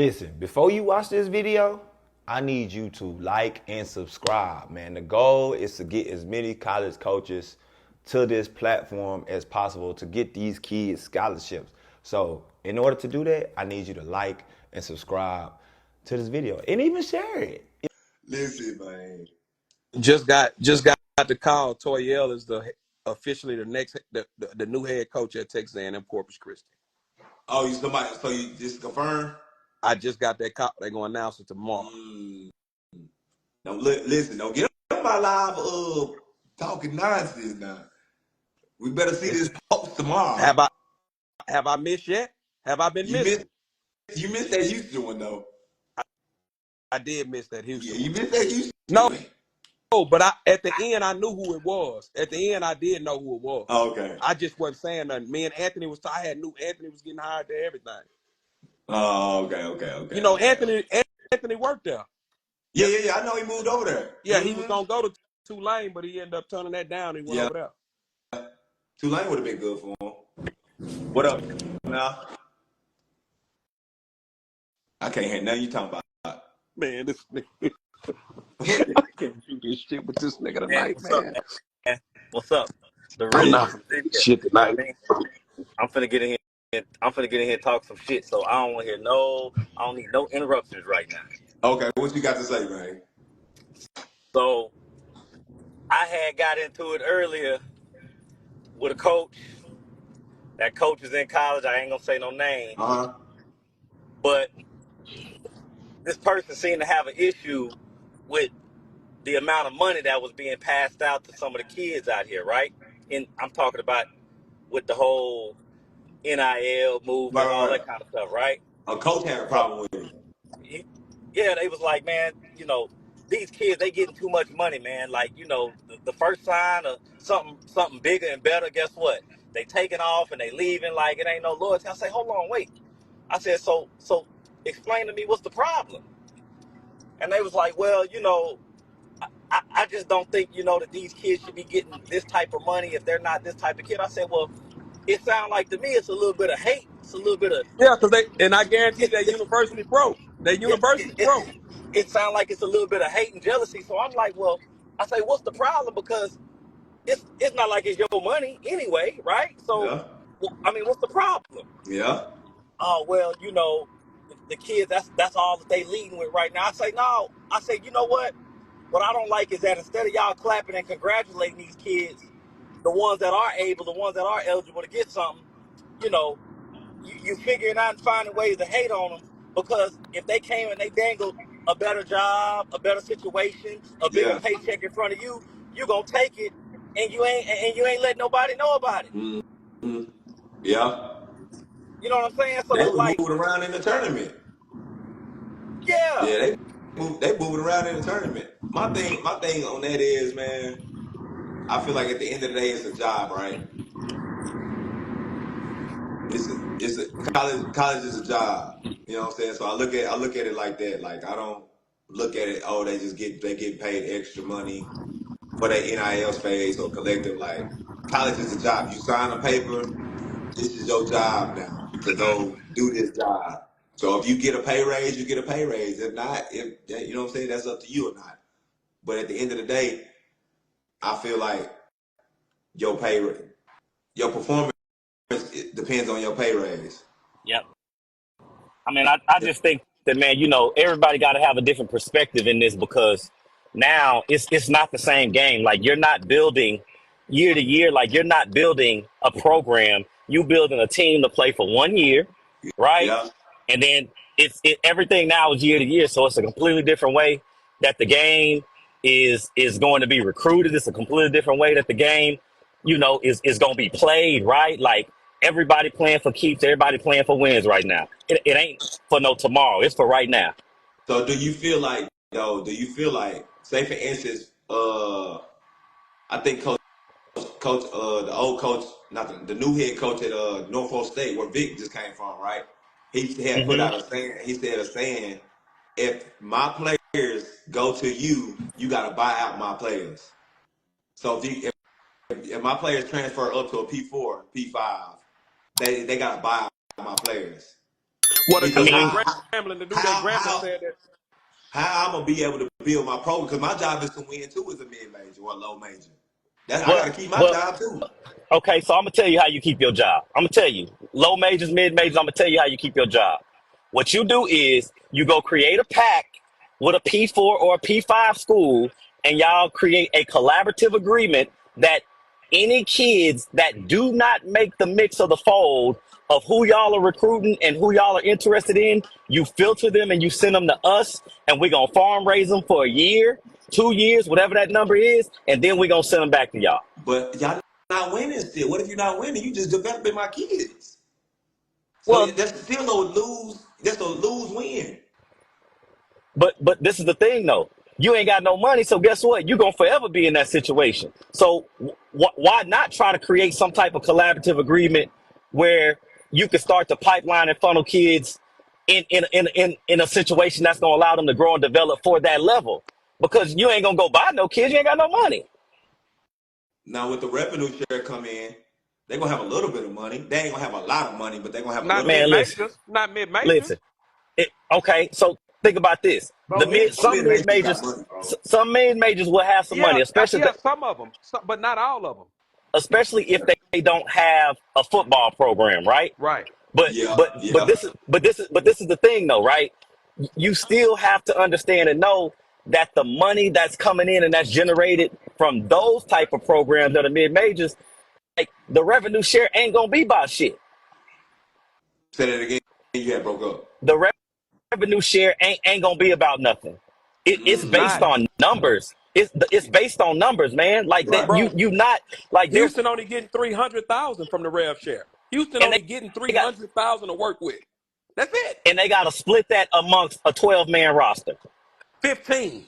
Listen, before you watch this video, I need you to like and subscribe, man. The goal is to get as many college coaches to this platform as possible to get these kids scholarships. So in order to do that, I need you to like and subscribe to this video and even share it. Listen, man. Just got the call. Toyel is officially the new head coach at Texas A&M Corpus Christi. Oh, you somebody? So you just confirmed? I just got that call. They're gonna announce it tomorrow. Don't listen. Don't get on my live talking nonsense now. We better see this post tomorrow. Have I missed yet? Have I been missing? You missed that Houston one though. I did miss that Houston. Yeah, you missed that Houston. No, but at the end I knew who it was. At the end I did know who it was. Oh, okay. I just wasn't saying nothing. Me and Anthony I knew Anthony was getting hired to everything. Oh, okay. You know, Anthony worked there. Yeah. I know he moved over there. Yeah, he was gonna go to Tulane, but he ended up turning that down. He went over there. Tulane would have been good for him. What up now? I can't hear nothing you talking about. Man, this nigga. I can't do this shit with this nigga tonight, man. What's up? I'm not shit tonight. I'm finna get in here. I'm finna get in here and talk some shit. So I don't want to hear I don't need no interruptions right now. Okay, what you got to say, man? So I had got into it earlier with a coach. That coach is in college. I ain't gonna say no name. But this person seemed to have an issue with the amount of money that was being passed out to some of the kids out here, right? And I'm talking about with the whole NIL movement, all that kind of stuff, right? A coach had a problem with it. Yeah, they was like, man, you know, these kids, they getting too much money, man. Like, you know, the first sign of something bigger and better, guess what? They taking off and they leaving like it ain't no loyalty. I say, hold on, wait. I said, so explain to me what's the problem? And they was like, well, you know, I just don't think, you know, that these kids should be getting this type of money if they're not this type of kid. I said, well, it sounds like to me it's a little bit of hate. It's a little bit of... Yeah, because I guarantee that university broke. That university broke. It sounds like it's a little bit of hate and jealousy. So I'm like, well, I say, what's the problem? Because it's not like it's your money anyway, right? So, yeah. Well, I mean, what's the problem? Yeah. Oh, well, you know, the kids, that's all that they leading with right now. I say, no. I say, you know what? What I don't like is that instead of y'all clapping and congratulating these kids, the ones that are able, the ones that are eligible to get something, you know, you figuring out and finding ways to hate on them, because if they came and they dangled a better job, a better situation, a bigger paycheck in front of you, you're gonna take it, and you ain't letting nobody know about it. Mm-hmm. Yeah. You know what I'm saying? So they it's like moving around in the tournament. Yeah. Yeah, they moving around in the tournament. My thing on that is, man, I feel like at the end of the day, it's a job, right? It's a college is a job. You know what I'm saying? So I look at it like that. Like, I don't look at it, oh, they get paid extra money for their NIL space or collective. Like, college is a job. You sign a paper, this is your job now to go do this job. So if you get a pay raise, you get a pay raise. If not, you know what I'm saying, that's up to you or not. But at the end of the day, I feel like your performance, it depends on your pay raise. Yep. I mean, I just think that, man, you know, everybody got to have a different perspective in this, because now it's not the same game. Like, you're not building year to year. Like, you're not building a program. You building a team to play for 1 year, right? Yeah. And then everything now is year to year. So it's a completely different way that the game is going to be recruited. It's a completely different way that the game, you know, is going to be played, right? Like, everybody playing for keeps, everybody playing for wins right now. It ain't for no tomorrow. It's for right now. So do you feel like, say for instance, I think coach, the old coach, not the new head coach at Norfolk State, where Vic just came from, right? He had put out a saying. He said a saying: if my players go to you, you got to buy out my players. So if my players transfer up to a P4, P5, they got to buy out my players. Well, the Because kid And scrambling to do that. Grambling said that. how I'm gonna be able to build my program? Because my job is to win too as a mid major or a low major. I well, got to keep my well, job too. okay, so I'm gonna tell you how you keep your job. I'm gonna tell you, low majors, mid majors. I'm gonna tell you how you keep your job. What you do is you go create a pack with a P4 or a P5 school, and y'all create a collaborative agreement that any kids that do not make the mix of the fold of who y'all are recruiting and who y'all are interested in, you filter them and you send them to us, and we're gonna farm raise them for a year, 2 years, whatever that number is, and then we're gonna send them back to y'all. But y'all not winning still. What if you're not winning? You just developing my kids. So Well, that's still no lose. That's a lose win. but this is the thing though. You ain't got no money, so guess what? You're gonna forever be in that situation. So why not try to create some type of collaborative agreement where you can start to pipeline and funnel kids in a situation that's gonna allow them to grow and develop for that level? Because you ain't gonna go buy no kids, you ain't got no money. Now with the revenue share come in, they're gonna have a little bit of money. They ain't gonna have a lot of money, but they're gonna have a Not little mid bit. Man, listen, majors. Not mid majors. listen. Okay, so think about this. Bro, some Some mid mid majors got majors, money, bro. some mid majors will have some Yeah, money, especially yeah, some of them, but not all of them. if they don't have a football program, right? Right. But Yeah, but but yeah. this is the thing though, right? You still have to understand and know that the money that's coming in and that's generated from those type of programs that are mid majors, like the revenue share ain't gonna be about shit. Say that again. You had broke up. The revenue share ain't gonna be about nothing. It's It's Mm-hmm. based not. on numbers. It's based on numbers, man. Like that, Right. you not like there's Houston only getting 300,000 from the rev share. Houston and only getting they got 300,000 to work with. That's it. and they got to split that amongst a 12-man roster. 15.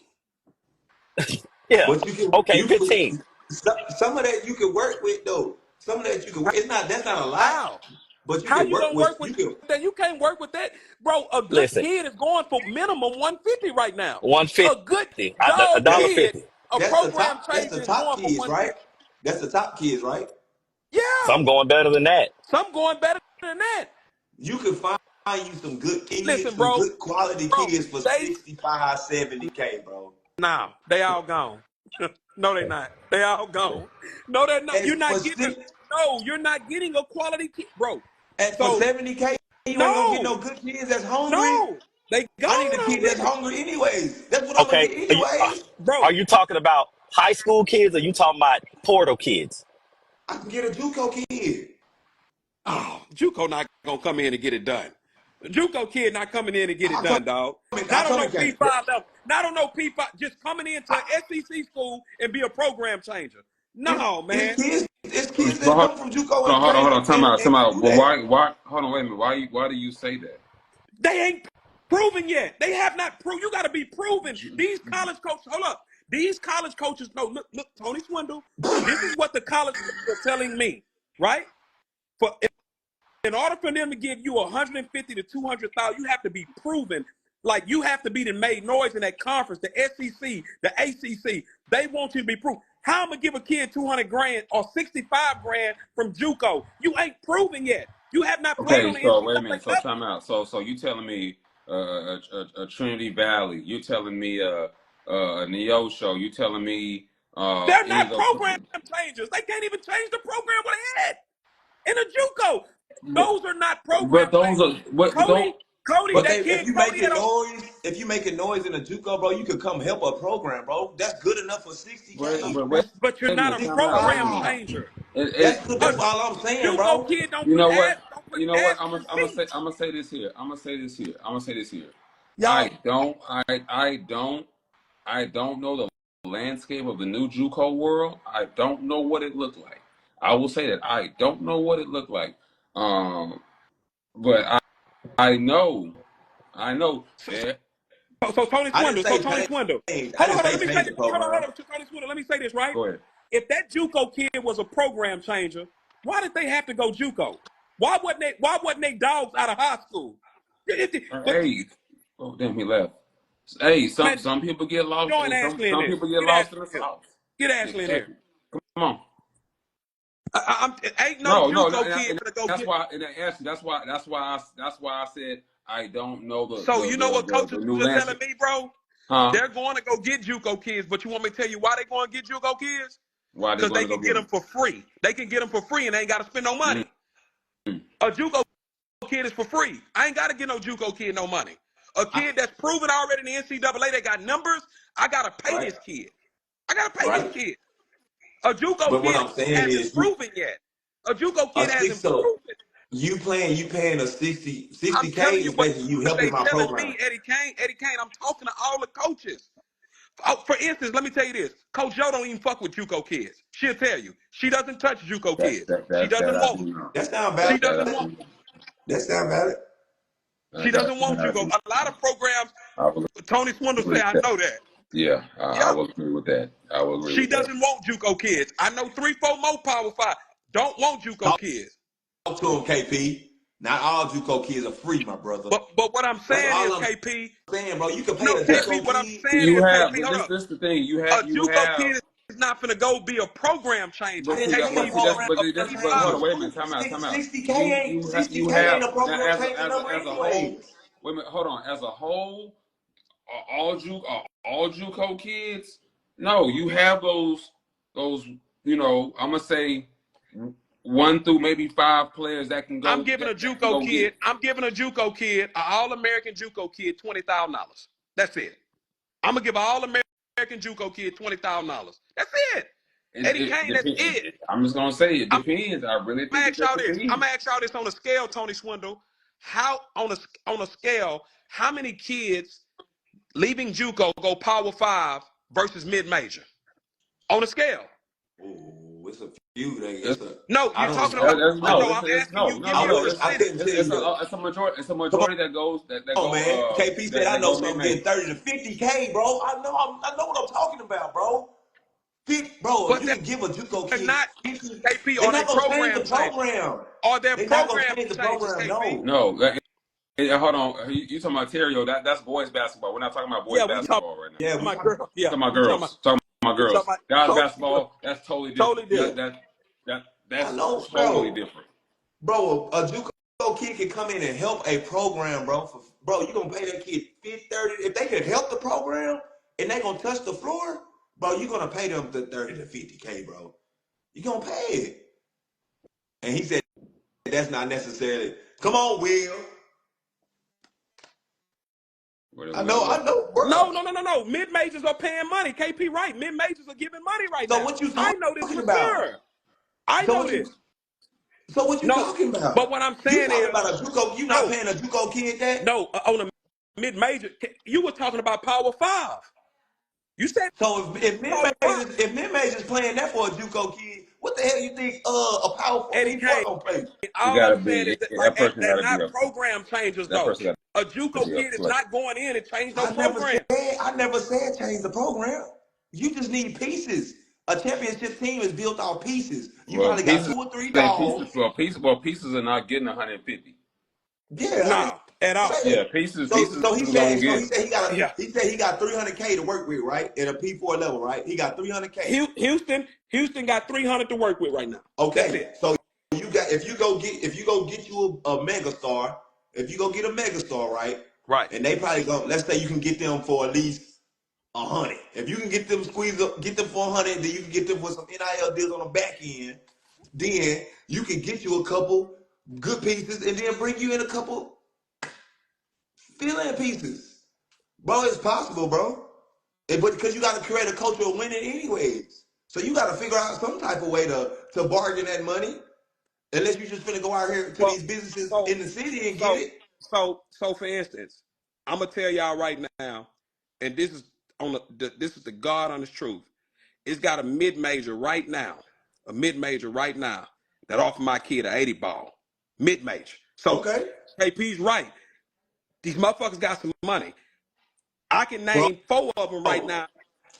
Yeah, But okay, 15. some of that you can work with though. Some of that you can work. It's not that's not a lot, How? but you How can you work gonna with work with you can. that? You can't work with that, bro. A good Listen, kid is going for minimum 150 right now. A good 150, a dog dollar That's kid, 50. a program that's the changer is top going for kids, right? 150. That's the top kids, right? Yeah, Some going better than that. some going better than that. You can find you some good kids, Listen, some bro, good quality bro, kids for they 65, 70K, bro. now they all gone. No, they not. They all gone. No, they're not. And You're for not getting. six No, you're not getting a quality kid, bro. and for So 70K, you ain't gonna get no, no good kids that's hungry. no, they I gone need a kid that's already, hungry anyways. That's what I'm gonna Okay, get anyways. are bro. you talking about high school kids or you talking about portal kids? I can get a JUCO kid. Oh, JUCO not gonna come in and get it done. JUCO kid not coming in and get it I done, dog. I Not on told no him can't. P5 level. Not on no P5. Just coming into SEC school and be a program changer. No, man. It's kids But that come from JUCO and hold train on, time out, and time can out. do But that. why, hold on, wait a minute. Why do you say that? They ain't proven yet. They have not proved. You got to be proven. These college coaches, hold up. These college coaches, no, look, Tony Swindle. This is what the college coaches are telling me, right? For in order for them to give you 150 to 200,000, you have to be proven. Like you have to be the made noise in that conference, the SEC, the ACC. They want you to be proved. How am I gonna give a kid 200 grand or 65 grand from JUCO? You ain't proven yet. You have not played on Okay, the so wait a NCAA minute. So level. time out. So you telling me a Trinity Valley? You telling me a Neo show? You telling me They're any of not those? program changers. They can't even change the program with a head in a JUCO. But, Those are not program but those changers. are what don't. Cody, But that kid If you Cody making had a noise, if you making noise in a JUCO, bro, you could come help a program, bro. That's good enough for but 60K, but wait, but you're wait a not minute. a Time out. Wait a program 65. minute. changer. It, That's good. A That's all I'm saying, JUCO bro. kid don't you put know ads what? don't put You know what? ads in I'm gonna say. seats. I'm gonna say this here. I'm gonna say this here. I'm gonna say this here. Y'all, I don't. I don't. I don't know the landscape of the new JUCO world. I don't know what it looked like. I will say that I don't know what it looked like. But I know, I know that. so Tony I didn't Swindle, so say Tony Swindle. change. I Hold on, didn't hold on. say Let me say change this. the program. Hold on, Tony Swindle. Let me say this, right? Go ahead. If that JUCO kid was a program changer, why did they have to go JUCO? Why wasn't they dogs out of high school? But Hey, oh damn, he left. Hey, man, some people get lost. join Hey, Ashley in some here. people get Get lost in Ashley the in here. sauce. Get Hey, Ashley in hey, here. come on. Ain't no No, JUCO and kid gonna go that's get. why. And actually, that's why I said I don't know So you know what the coaches new are telling landscape. me, bro? Huh? They're going to go get JUCO kids, but you want me to tell you why they're going to get JUCO kids? Why they Because going they to go can get get them them? for free. They can get them for free, and they ain't got to spend no Mm. money. A JUCO kid is for free. I ain't got to get no JUCO kid no money. A kid that's proven already in the NCAA, they got numbers. I got to pay Right, this kid. I got to pay this right. kid. A JUCO But what kid I'm saying hasn't is, proven yet. A JUCO a kid six hasn't so proven. you paying a 60 I'm 60K telling you is what basically you helping they my telling program. me, Eddie Kane. Eddie Kane, I'm talking to all the coaches. Oh, for instance, let me tell you this. Coach Joe don't even fuck with JUCO kids. She'll tell you. She doesn't touch JUCO kids. She That doesn't I want do them. know. That sound She valid. That doesn't I want do them. know. That sound valid. She doesn't That want I JUCO. do. A lot of programs, I will Tony Swindle agree say, with I that. know that. Yeah, I Yep. will agree with that. I will agree She with that. doesn't want JUCO kids. I know 3-4 more Power 5 don't want JUCO Talk kids. to him, KP. Not all JUCO kids are free, my brother. But what I'm That's saying is, all I'm KP, saying, bro. You can pay no, a Yeah. KP, JUCO what I'm kid. saying You is, have KP, hold up. this the thing. A You JUCO have. kid is not finna go be a program changer. I But didn't see that, say a KP but see will that's, program but be but hold change. on, fine. wait a minute, time out. 60K ain't You 60K ain't have a program as changing number as a whole. anyways. Wait a minute, hold on. As a whole, all JUCO kids. No, you have those. I'm gonna say 1 through maybe 5 players that can I'm go giving a that can JUCO go get kid, it. I'm giving a JUCO kid, an All-American JUCO kid, $20,000. That's it. I'm gonna give an All-American JUCO kid $20,000. That's it. Eddie It Kane, that's depends. it. I'm just gonna say it I'm depends. I really gonna think it ask just y'all this. I'm depends. gonna ask y'all this on a scale, Tony Swindle. How on a scale, how many kids leaving JUCO go Power 5 versus mid-major? On a scale. Ooh, it's a few. It's, No, I you're don't talking know. about I, no, I'm asking you, give me a I percentage. couldn't tell you the. it's a majority. It's a Come majority that goes on, man. KP said I that know go mid something getting major. 30 to 50K, bro. I know what I'm talking about, bro. Bro, if But you can give a JUCO they're kid not 50, KP, they're are they not gonna change the program changes? program. Are there They're not gonna program change the changes, program. KP? No. No, hold on. You talking about Terrio? That's boys basketball. We're not talking about boys Yeah, we talking basketball right now. Yeah, about girls. Yeah, Talking about we talking about girls. Talking about we talking girls. about Guys totally different. basketball. That's totally Totally different. different. I That's know, totally bro. different. Bro, a JUCO kid can come in and help a program, bro. Bro, you gonna pay that kid 50, 30. If they can help the program and they gonna touch the floor, bro, you gonna pay them the 30 to 50K, bro. You gonna pay it. And he said that's not necessarily. Come on, Will. What are I we gonna go? know, No, bro. no, no, no, no. Mid majors are paying money. KP right. Mid majors are giving money right So now. what you I know this talking for about? sure. I So know what you this. so what you No, talking but about? what I'm You saying talking is about a JUCO? You not no, paying a JUCO kid that? no. On a mid major, you were talking about Power 5. You said So if Power 5. mid majors playing that for a JUCO kid, what the hell you think a power Eddie D4 Kane. gonna play? It All gotta I'm saying is be that that like person they're gotta be not a program changers that though. person gotta A JUCO be a kid is player. not going in and change no program. I never said change the program. You just need pieces. A championship team is built off pieces. You Well, probably got pieces two or three ain't pieces. dogs. Pieces are not getting 150. Yeah, I Nah, at all. Yeah, said. pieces So he is gonna said get. Yeah. he said he got 300K to work with, right? At a P4 level, right? He got 300K. Houston got 300 to work with right now. That's Okay, it. so you got if you go get you a mega star, if you go get a mega star, right? Right. And they probably go. Let's say you can get them for at least 100. If you can get them get them for 100, then you can get them with some NIL deals on the back end. Then you can get you a couple good pieces, and then bring you in a couple fill-in pieces, bro. It's possible, bro. But because you got to create a culture of winning, anyways. So you got to figure out some type of way to bargain that money. Unless you just finna go out here to Well, these businesses so in the city and get so it. so for instance, I'm gonna tell y'all right now, and this is this is the God honest truth. It's got a mid major right now that offer my kid an 80 ball, mid major. So Okay. KP's right. These motherfuckers got some money. I can Bro, name 4 of them right now.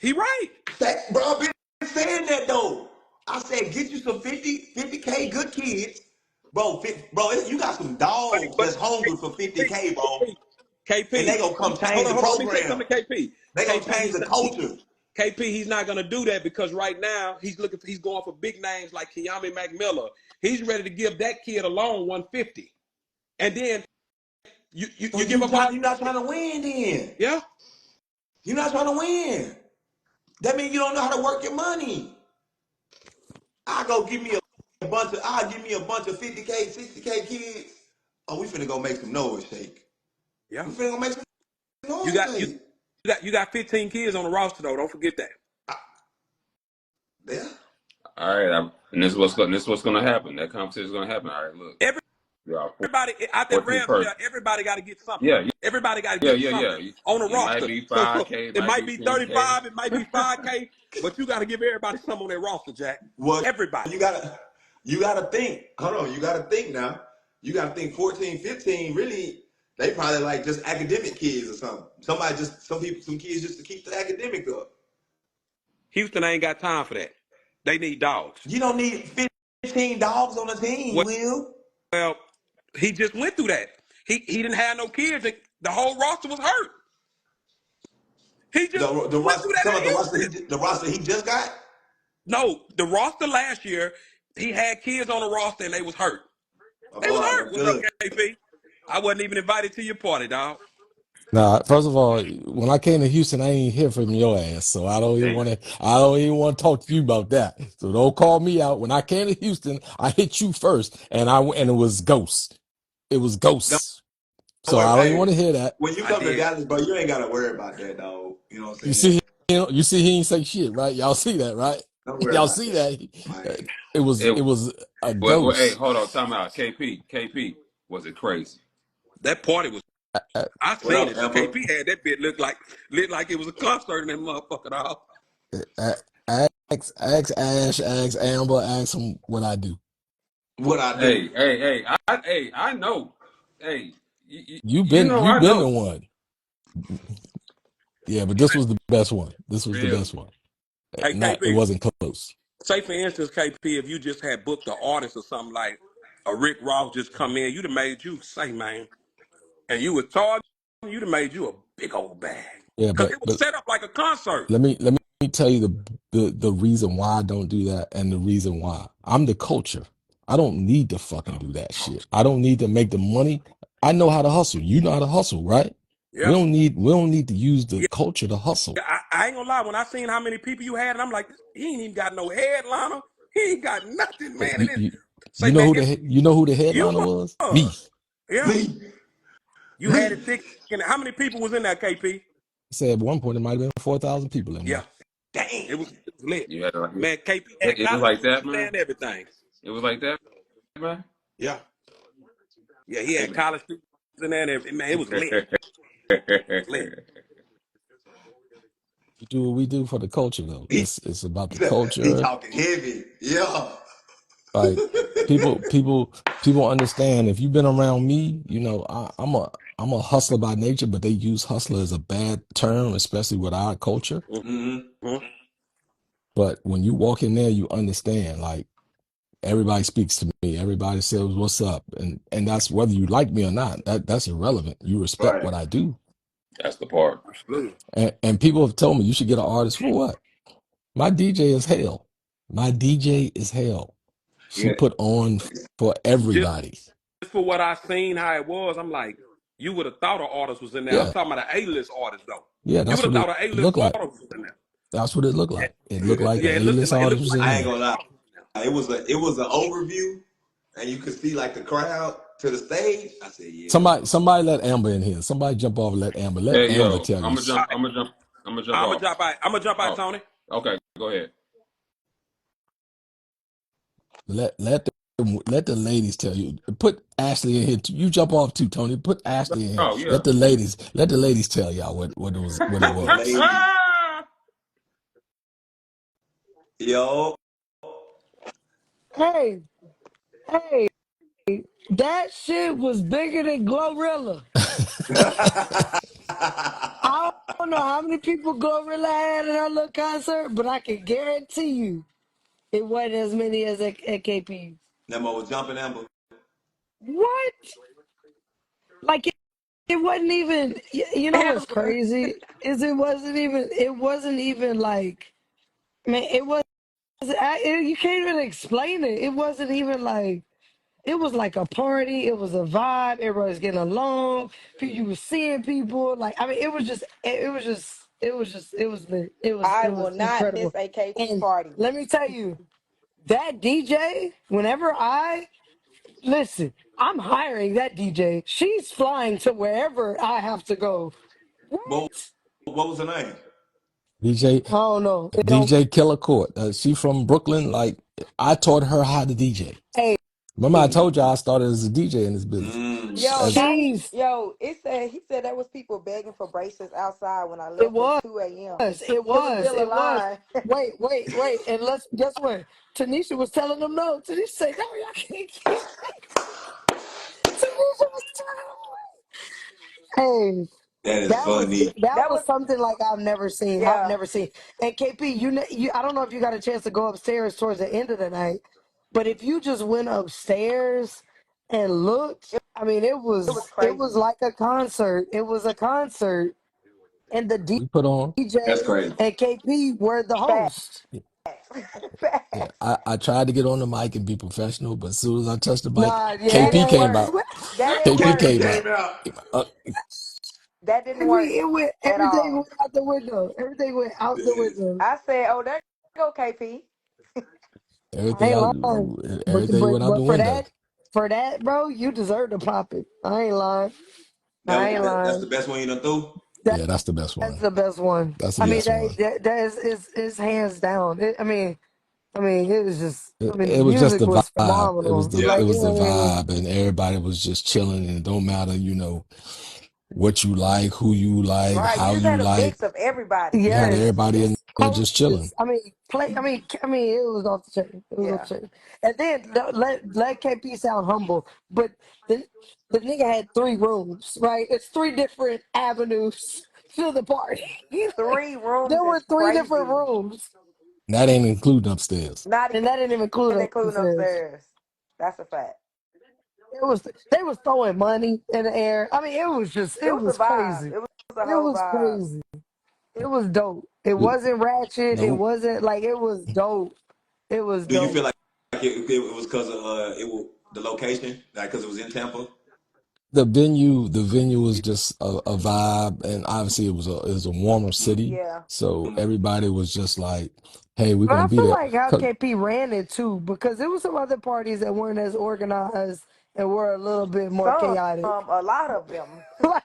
He right. I've been saying that though. I said get you some 50K good kids. Bro, you got some dogs But that's hungry for 50K, bro. And they gonna come change the hold on. Let me say program. something to KP. They gonna KP, change the culture. He's not gonna do that because right now he's going for big names like Kiyami McMillan. He's ready to give that kid a loan 150, and then You give up on you're not trying to win then. yeah. You're not trying to win. That means you don't know how to work your money. I'll give me a bunch of 50K, 60K kids. Oh, we finna go make some noise shake. Yeah. We finna go make some You noise got you shake. you got 15 kids on the roster though. Don't forget that. Yeah. All right, and this is what's gonna happen. That conversation is gonna happen. All right, look, y'all Everybody out that 14 Rams person. shell, everybody got to get something. Yeah, Everybody got to yeah, get yeah, something yeah. on the It might roster. be 5K, it It might might be be 10K. 35, it might be 5K, but you got to give everybody something on their roster, Jack. Well, Everybody. you gotta think. Hold on, you gotta think now. You gotta think 14, 15, really, they probably like just academic kids or something. Some kids just to keep the academic up. Houston ain't got time for that. They need dogs. You don't need 15 dogs on the team, Will. Well, he just went through that. He didn't have no kids. The whole roster was hurt. He just The went through roster, that some at of Houston. the roster he just got. No, the roster last year, he had kids on the roster and they was hurt. Oh They was boy, hurt. that's What's up, good. KP? I wasn't even invited to your party, dog. Nah, first of all, when I came to Houston, I ain't hear from your ass, so I don't even Damn. want to. I don't even want to talk to you about that. So don't call me out. When I came to Houston, I hit you first, and it was ghosts. It was Don't ghosts. So worry. I don't even want Hey, to hear that. when you I come to did. Dallas, bro, you ain't gotta worry about that, dog. You know what I'm You saying? see, you see, he ain't say shit, right? Y'all see that, right? Don't worry Y'all about see that. that? Like, It It, was a hey, ghost. hold on, time out. KP, was it crazy? That party was. Uh, I what seen up, it. Amber? KP had that bit look like it was a concert in that motherfucker, dog. uh, ask Ash, ask Amber, ask him what I do. What I do? I know. Hey, You've I been the know. one. Yeah, but this was the best one. This was the best Really? one. Hey, Not, it KP. wasn't close. Say for instance, KP, if you just had booked an artist or something like a Rick Ross just come in, you'd have made you say, man, and you was targeting, you'd have made you a big old bag Yeah, because it was but set up like a concert. let me tell you the reason why I don't do that and the reason why. I'm the culture. I don't need to fucking do that shit. I don't need to make the money. I know how to hustle. You know how to hustle, right? Yeah. We don't need to use the Yeah. culture to hustle. I ain't gonna lie. When I seen how many people you had, and I'm like, he ain't even got no headliner. He ain't got nothing, man. And You, it you, say, man, it's you know who the you headliner was? Me. was. Yeah. Me. You had it Me. thick. And how many people was in that, KP? I said at one point it might have been 4,000 people in Yeah. there. Damn. It was lit. You had Man, KP had it was college like students that, in there man. and everything. It was like that, man. Yeah. Yeah, he Hey, had man. college students in there and everything. Man, it was lit. It was lit. We do what we do for the culture, though. He, It's about the he culture. talking heavy. Yeah. Like people understand if you've been around me, I'm a hustler by nature, but they use hustler as a bad term, especially with our culture. Mm-hmm. But when you walk in there, you understand. Like everybody speaks to me, everybody says what's up, and that's whether you like me or not. That's irrelevant. You respect Right. what I do, That's the part. Absolutely. and people have told me you should get an artist for what? My DJ is hell. My DJ is hell. She Yeah. put on for Just everybody. for what I seen how it was, I'm like, you would have thought an artist was in there. I'm Yeah, talking about an A-list artist though. yeah, You that's would have what it thought an A-list looked like. artist was in there. That's what it looked Yeah, like. It looked like yeah, an A-list it artist looked was like in I ain't there. gonna lie. artist in there. It was an overview, and you could see like the crowd to the stage. I said, yeah, them Somebody, motherfuckers. somebody let Amber in here. Somebody jump off and let Amber. Let Hey, Amber yo, tell you. All right, I'm gonna jump I'm gonna off. drop out. I'm gonna jump out, Oh, Tony. okay, go ahead. Let the ladies tell you. Put Ashley in here. You jump off too, Tony. Put Ashley in here. Oh yeah. Let the ladies tell y'all what it Let the was. ladies. Yo. Hey, hey, that shit was bigger than Glorilla. I don't know how many people Glorilla had at her little concert, but I can guarantee you it wasn't as many as at KP's. Nemo was jumping Amber. What? Like it wasn't even. You know what's crazy is it wasn't even like man. It was. You can't even explain it. It wasn't even like. it was like a party. It was a vibe. Everybody was getting along. You were seeing people. Like, I mean, it was lit. I It will was not miss incredible. a KP And party. let me tell you, that DJ, whenever I listen, I'm hiring that DJ. She's flying to wherever I have to go. What What? what was her name? DJ I don't know. It don't. DJ Killer Court. She from Brooklyn. Like I taught her how to DJ. Hey, Remember I told you I started as a DJ in this business. Mm. Yo, As now she's. he said there was people begging for bracelets outside when I It left at was. 2 a.m. It It was was. still a It was. line. Wait. And let's guess what? Tanisha was telling them no. Tanisha said, no, y'all can't keep. Tanisha was telling them. Hey, That is funny. that That was was something like I've never seen. I've yeah. never seen. And KP, I don't know if you got a chance to go upstairs towards the end of the night, but if you just went upstairs and looked, I mean, It was it was crazy. like a concert. It was a concert, and the we put on. That's DJ crazy. and KP were the Facts. host. Yeah, Facts. I tried to get on the mic and be professional, but as soon as I touched the mic, Nah, yeah, That KP didn't that came work. out. That didn't KP work. KP came came out. out. That didn't work it went at everything all. went out the window. Everything went out the window. I said, "Oh, there you go, KP." I Everything ain't out. lying, Everything went out the but window. for that, bro, you deserve to pop it. I ain't lying. I ain't That's the lying. best one you done threw. Yeah, that's the best That's one. the best one. That's the I mean, best one. that is hands down. I mean, it was just. I mean, the It was just music the was vibe. phenomenal. Yeah. It Like, you was know the what I mean? vibe, and everybody was just chilling. And it don't matter, what you like, who you like, Right. You how just you had a like. mix of everybody. You had Yes, everybody in there just chilling. coaches. I mean, play. I mean, it was off the chain. It was off Yeah. the chain. And then let KP sound humble, but the nigga had three rooms. Right? It's three different avenues to the party. Like, 3 rooms there is were three different crazy. rooms, And that ain't including upstairs. Not and that didn't even include even including upstairs. upstairs. That's a fact. It was they was throwing money in the air. I mean, It it was a was vibe. crazy. It was a It whole was vibe. crazy. It was dope. It You wasn't ratchet. It know, wasn't like it was dope. It was Do you feel dope. like it was because of the location, like because it was in Tampa? the venue was just a vibe, and obviously it was a warmer city, Yeah. so Mm-hmm. everybody was just like, "Hey, we're But gonna I be feel there." like how 'Cause KP ran it too, because there was some other parties that weren't as organized and were a little bit more Some, chaotic. a lot of them. like,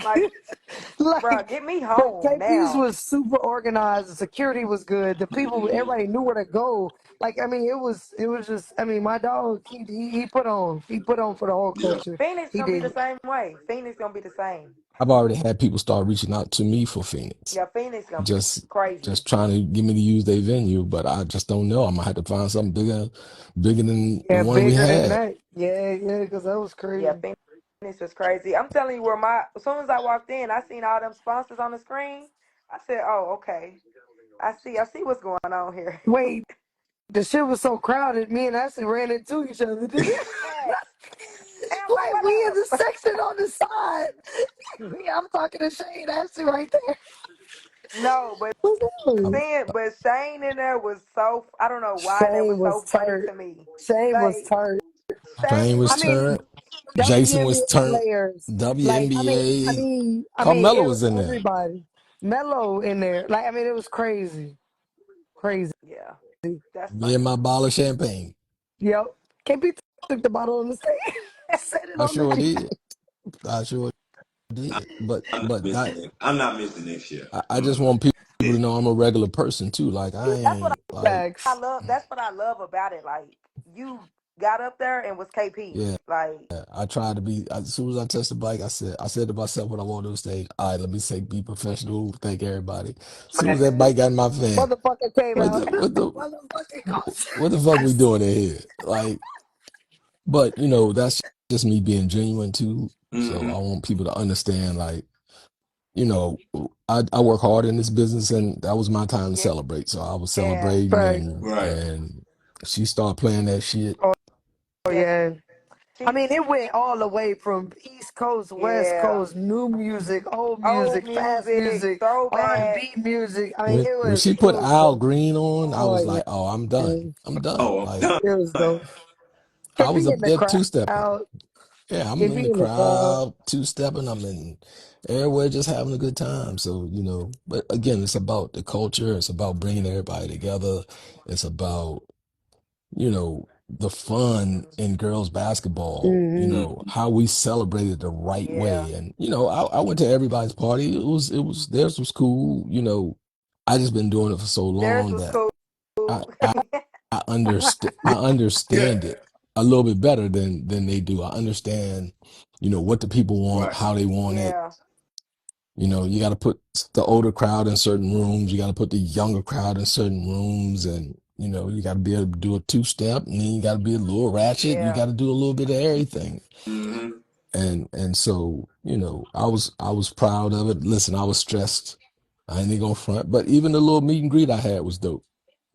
Like, bro, like, get me but home KP's now. was super organized. The security was good. The people, everybody knew where to go. Like, I mean, it was just. I mean, my dog, he put on for the whole Yeah. culture. Phoenix He gonna be the did. same way. Phoenix gonna be the same. I've already had people start reaching out to me for Phoenix, Yeah, Phoenix gonna be just crazy. trying to get me to use their venue, but I just don't know. I'm gonna have to find something bigger than the Yeah, one we bigger than had. that. Yeah, because that was Yeah, crazy. Phoenix was crazy. I'm telling you, as soon as I walked in, I seen all them sponsors on the screen. I said, "Oh, okay. I see what's going on here." Wait, the shit was so crowded. Me and Ashley ran into each other. Did it? Facts. Hey, I'm like, Like what we in the up? section on the side. I'm talking to Shane Ashley right there. No, but What's that? I'm, Shane in there was so. I don't know why that Shane was was so funny turned. to me. Shane was Like turned. Shane Shane was I was mean, turned. Jason was WNBA turned. players. Like, WNBA. I mean, Carmelo was in there. everybody. Mello in there. Like, I mean, it was crazy. Crazy. yeah. That's Me and funny. my bottle of champagne. Yep. KP took the bottle on the stage, set it I on the sure table. did. I sure did. I'm not missing next year. I just want people to know I'm a regular person too. Like I That's what ain't like, I Facts. love. That's what I love about it. Like you got up there and was KP. yeah. Like I tried to be. As soon as I touched the bike, I said to myself when I walked on the stage, all right, let me say, be professional. Thank everybody. As soon as that man, bike got in my fan, Motherfucker came what out. the what the Motherfucker goes. what the fuck we doing in here? Like, but that's just me being genuine too. So Mm-hmm. I want people to understand, like, you know, I work hard in this business, and that was my time to celebrate. So I was yeah, celebrating, Facts. Right. and she started playing that shit. Oh, yeah. yeah. I She, mean, it went all the way from East Coast, West yeah. Coast, new music, old Old music, fast music, music, throwback. R&B music. I mean, When she it put was Al dope. Green on, I Oh was yeah, like, oh, I'm done. I'm done. Oh, I'm Like, done. it was dope. I KP was in up the there two stepping. crowd. Yeah, I'm in KP the in the crowd. crowd, two stepping. I'm in everywhere, just having a good time. So, but again, it's about the culture. It's about bringing everybody together. It's about, the fun in girls basketball, Hmm. how we celebrate it the right Yeah. way. And, I went to everybody's party. Theirs was cool. I just been doing it for so Theirs long was that cool. I I understand Yeah. it a little bit better than they do. I understand, what the people want, Right. how they want it. Yeah. You got to put the older crowd in certain rooms. You got to put the younger crowd in certain rooms, and you got to be able to do a two step, and then you got to be a little ratchet. You Yeah. got to do a little bit of everything, Mm-hmm. and so I was proud of it. Listen, I was stressed. I ain't even gonna front, but even the little meet and greet I had was dope.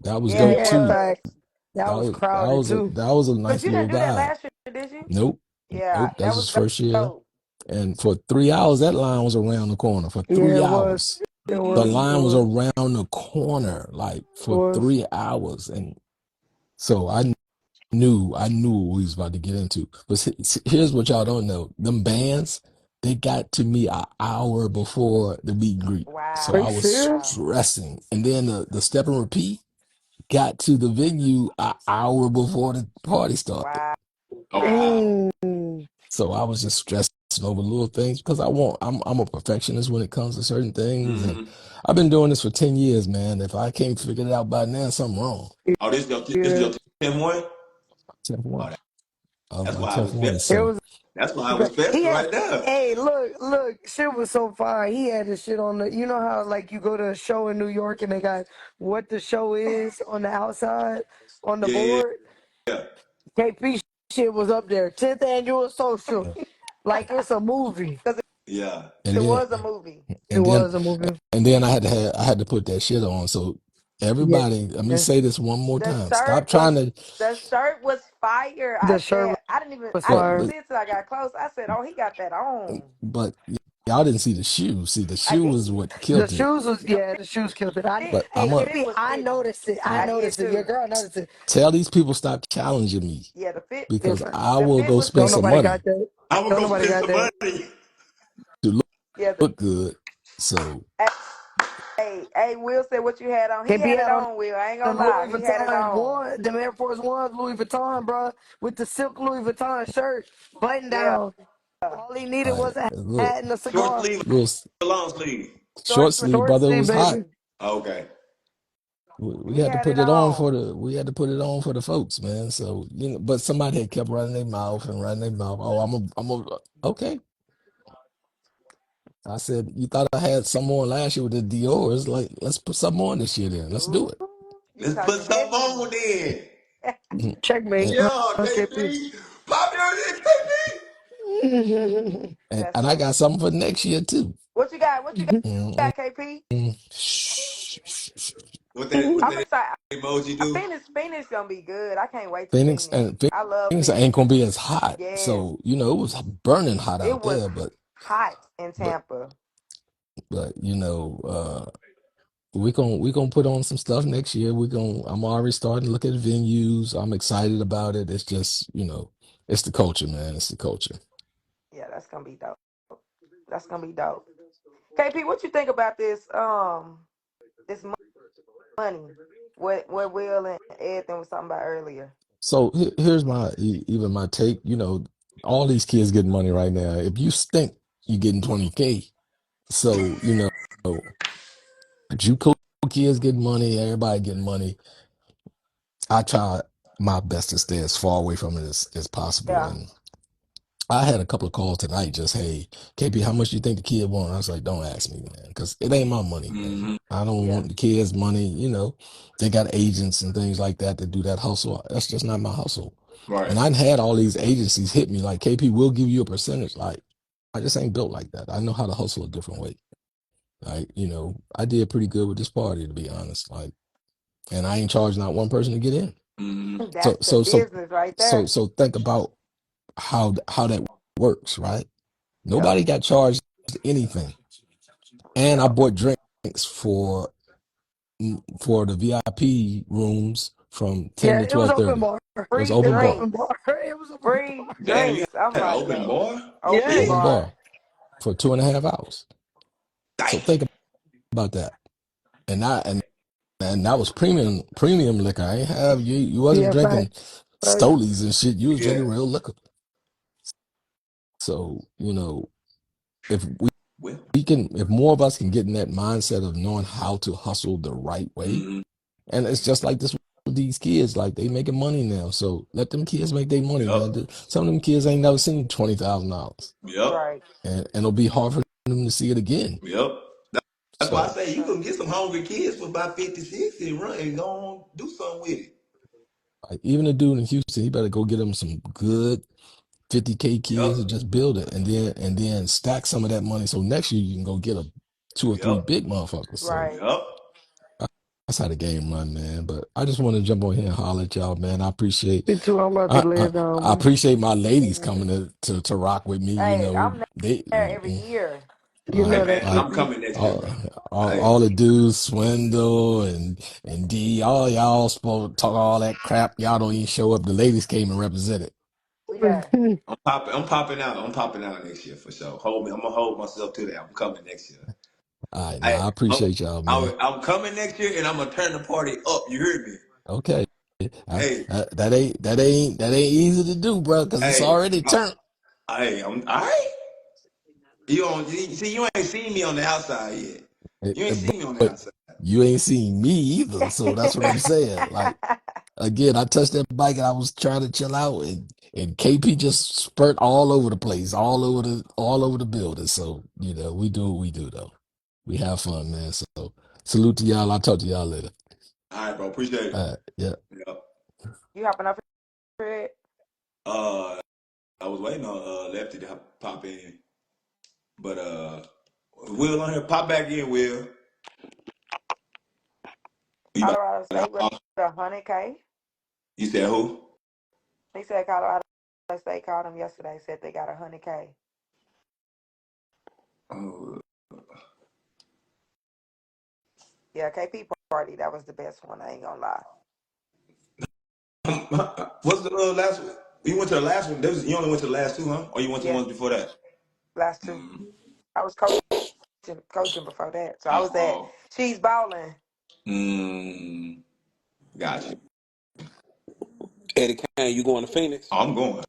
That was Yeah, it dope Yeah, too. was. facts. That That was was that crowded was a too. that was a But nice you little didn't do that vibe. last year, did you? Nope, Yeah, nope. That that was was his first year, dope. and for 3 hours, that line was around the corner. For Yeah, three it was. hours, It the was. It line was was. around the corner, like It for was. 3 hours, and so I knew what we was about to get into. But here's what y'all don't know: them bands, they got to me an hour before the meet and greet, so Are Wow. I you was serious? Wow. stressing, and then the step and repeat got to the venue an hour before the party started. Wow. Oh wow. Dang. So I was just stressing over little things because I'm a perfectionist when it comes to certain things, and Mm-hmm. I've been doing this for 10 years, man. If I can't figure it out by now, something wrong. Oh, this your Yeah. 10th one? 10th Oh, one. that's My why I 10th was one. It festive. So was. That's why I was He festive had. right there. Hey, look. Shit was so fire. He had the shit on the. You know how like you go to a show in New York and they got what the show is on the outside on the Yeah, yeah, board. yeah. KP shit was up there. 10th annual social. Like it's a movie. Because Yeah. and it then was a movie. It and then was a movie. and then I had to put that shit on. So Yeah. everybody, let me say this one more The time. shirt Stop was trying to. the shirt was fire. The shirt was I But didn't even fire. but see it till I got close. I said, "Oh, he got that on." but y'all didn't see the shoe. See, the I shoe did. was what The killed it. shoes was the shoes killed it. But The I'm Hey a fit KP, was I fitting. noticed it. I I did noticed it. Your too. girl noticed it. tell these people stop challenging me Yeah, the fit It's because like, I the will fit go was spend don't some fitting. nobody money got that. I would Don't go nobody spend got some that. money. to Yeah, look good. So hey, Will said what you had on. He KP had it had on on, Will. I ain't the gonna lie. Louis He had it Vuitton on. one, them Air Force Ones, Louis Vuitton, bro, with the silk Louis Vuitton shirt, button Yeah. down. All he needed I was a look, hat and a Short cigar. sleeve little or long sleeve? short Sleeve. sleeve, Short brother. It sleeve, was hot. baby. Okay. We He had to had put it it on on. we had to put it on for the folks, man. So but somebody had kept running their mouth and running their mouth. Oh, I'm a okay. I said, you thought I had some on last year with the Dior's. Like, let's put some on this year then. Let's do Ooh, it. you Let's put talking something heavy. on then. Mhm. Checkmate, And, Yeah, KP. KP. Popular KP. and, That's and I got funny. something for next year too. What you got? What you Mm, got, KP? Shh, shh, shh. What I'm that excited. emoji do? Phoenix gonna be good. I can't wait to Phoenix Phoenix. and I love Phoenix ain't Phoenix. gonna be as hot. Yes, So, it was burning hot it out was there, but hot in but Tampa. but we gonna put on some stuff next year. I'm already starting to look at venues. I'm excited about it. It's just, it's the culture, man. It's the culture. Yeah, that's gonna be dope. That's gonna be dope. KP, what you think about this money? What Will and Ethan was talking about earlier. So here's even my take. All these kids getting money right now. If you stink, you getting 20K. So, JUCO kids getting money, everybody getting money. I try my best to stay as far away from it as possible. Yeah, And I had a couple of calls tonight just, hey, KP, how much do you think the kid want? I was like, don't ask me, man, because it ain't my money, man. Mm-hmm. I don't yeah, want the kids' money. They got agents and things like that do that hustle. That's just not my hustle. Right. And I've had all these agencies hit me like, KP, we'll give you a percentage. Like, I just ain't built like that. I know how to hustle a different way. Like, I did pretty good with this party, to be honest. Like, and I ain't charged not one person to get in. Mm-hmm. So, that's the so, so, business right so, there. so think about how that works, right? Yep, Nobody got charged anything, and I yep. bought drinks for the VIP rooms from 10 Yeah, to it was open 12:30. bar. It was Free It open was bar. open drinks. bar. It was open Free bar. Damn, you drinks. I'm had an like, open yo, bar? open Yes. Open bar. bar for 2.5 hours. So Damn. think about that. And that was premium liquor. I ain't have you wasn't Yeah, drinking facts. Facts. Stolies and shit. You was Yeah. drinking real liquor. So, if Well. if more of us can get in that mindset of knowing how to hustle the right way, Mm-hmm. and it's just like this with these kids, like they making money now. So let them kids make their money, Yep. man. Some of them kids ain't never seen $20,000, Yep. Right. and it'll be hard for them to see it again. Yep. That's why I So say you Right. can get some hungry kids for about 50, 60 and run and go on do something with it. like even a dude in Houston, he better go get him some good 50K Yep. kids and just build it, and then stack some of that money so next year you can go get a two or three Yep. big motherfuckers. So Right. Yep. that's how the game run, man. But I just want to jump on here and holler at y'all, man. I appreciate Me too. I'm about to I lay I, it down, I man. appreciate my ladies coming to rock with me. Hey, I'm They there every year. You Hey know that, man, like I'm KP. coming next year, all, bro. all, Hey, all the dudes, Swindle and D, all y'all supposed to talk all that crap. Y'all don't even show up. The ladies came and represented. We there. I'm popping out. I'm popping out next year for sure. Hold me. I'm gonna hold myself to that. I'm coming next year. All right, Hey, now I I'm, appreciate y'all, man. I'm coming next year, and I'm gonna turn the party up. You heard me? Okay. Hey, That ain't easy to do, bro, because it's hey, already turned. I'm all right. You don't see. You ain't seen me on the outside yet. You ain't But seen me on the but outside. you ain't seen me either, so that's what I'm saying. Like again, I touched that bike and I was trying to chill out, and KP just spurt all over the place, all over the building. So we do what we do though. We have fun, man. So salute to y'all. I'll talk to y'all later. All right, bro. Appreciate it. Yeah. Yep. You hopping up for it? Uh, I was waiting on Lefty to pop in, but Will on here. Pop back in, Will. You about Colorado to, State with 100K. you said who? He said Colorado State called him yesterday. Said they got 100K. Oh. Yeah, KP party. That was the best one. I ain't gonna lie. What's the last one? You went to the last one. You only went to the last two, huh? Or you went to the Yeah, ones before that? last two. Mm. I was coaching before that. So I was at Oh. She's Balling. Mm. Gotcha. Eddie Kane, you going to Phoenix? I'm going.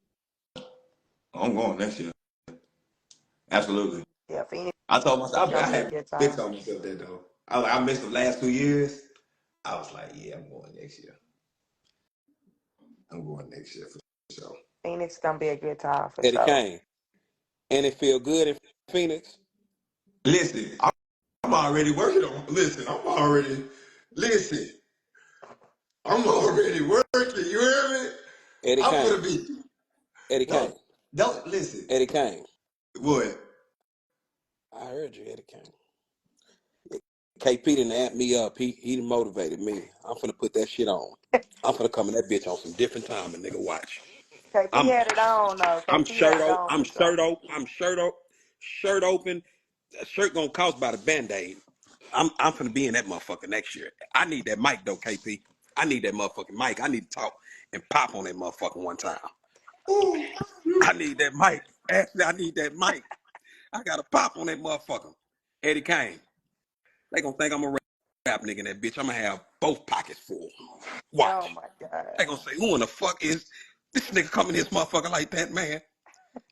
I'm going next year. Absolutely. Yeah, Phoenix I told is myself I gonna be a had good fixed time. on myself that though. I missed the last 2 years. I was like, yeah, I'm going next year. I'm going next year for sure. Phoenix is gonna be a good time for Eddie sure. Kane. And it feel good in Phoenix? Listen, I'm already working on. Listen, Listen, I'm already working. You hear me? Eddie I'm Kane. gonna be. Eddie Kane. Don't listen. Eddie Kane. What? I heard you, Eddie Kane. KP didn't amp me up. He done motivated me. I'm finna put that shit on. I'm finna come in that bitch on some different time and nigga watch. KP I'm had it on though. I'm KP had shirt it open. on I'm for sure. shirt open. Shirt open. That shirt gonna cost about a band-aid. I'm finna be in that motherfucker next year. I need that mic though, KP. I need that motherfucking mic. I need to talk and pop on that motherfucker one time. I need that mic. Actually, I need that mic. I gotta pop on that motherfucker. Eddie Kane. They gonna think I'm a rap nigga in that bitch. I'm gonna have both pockets full. Oh Watch. my god. They gonna say, who in the fuck is this nigga coming this motherfucker like that, man?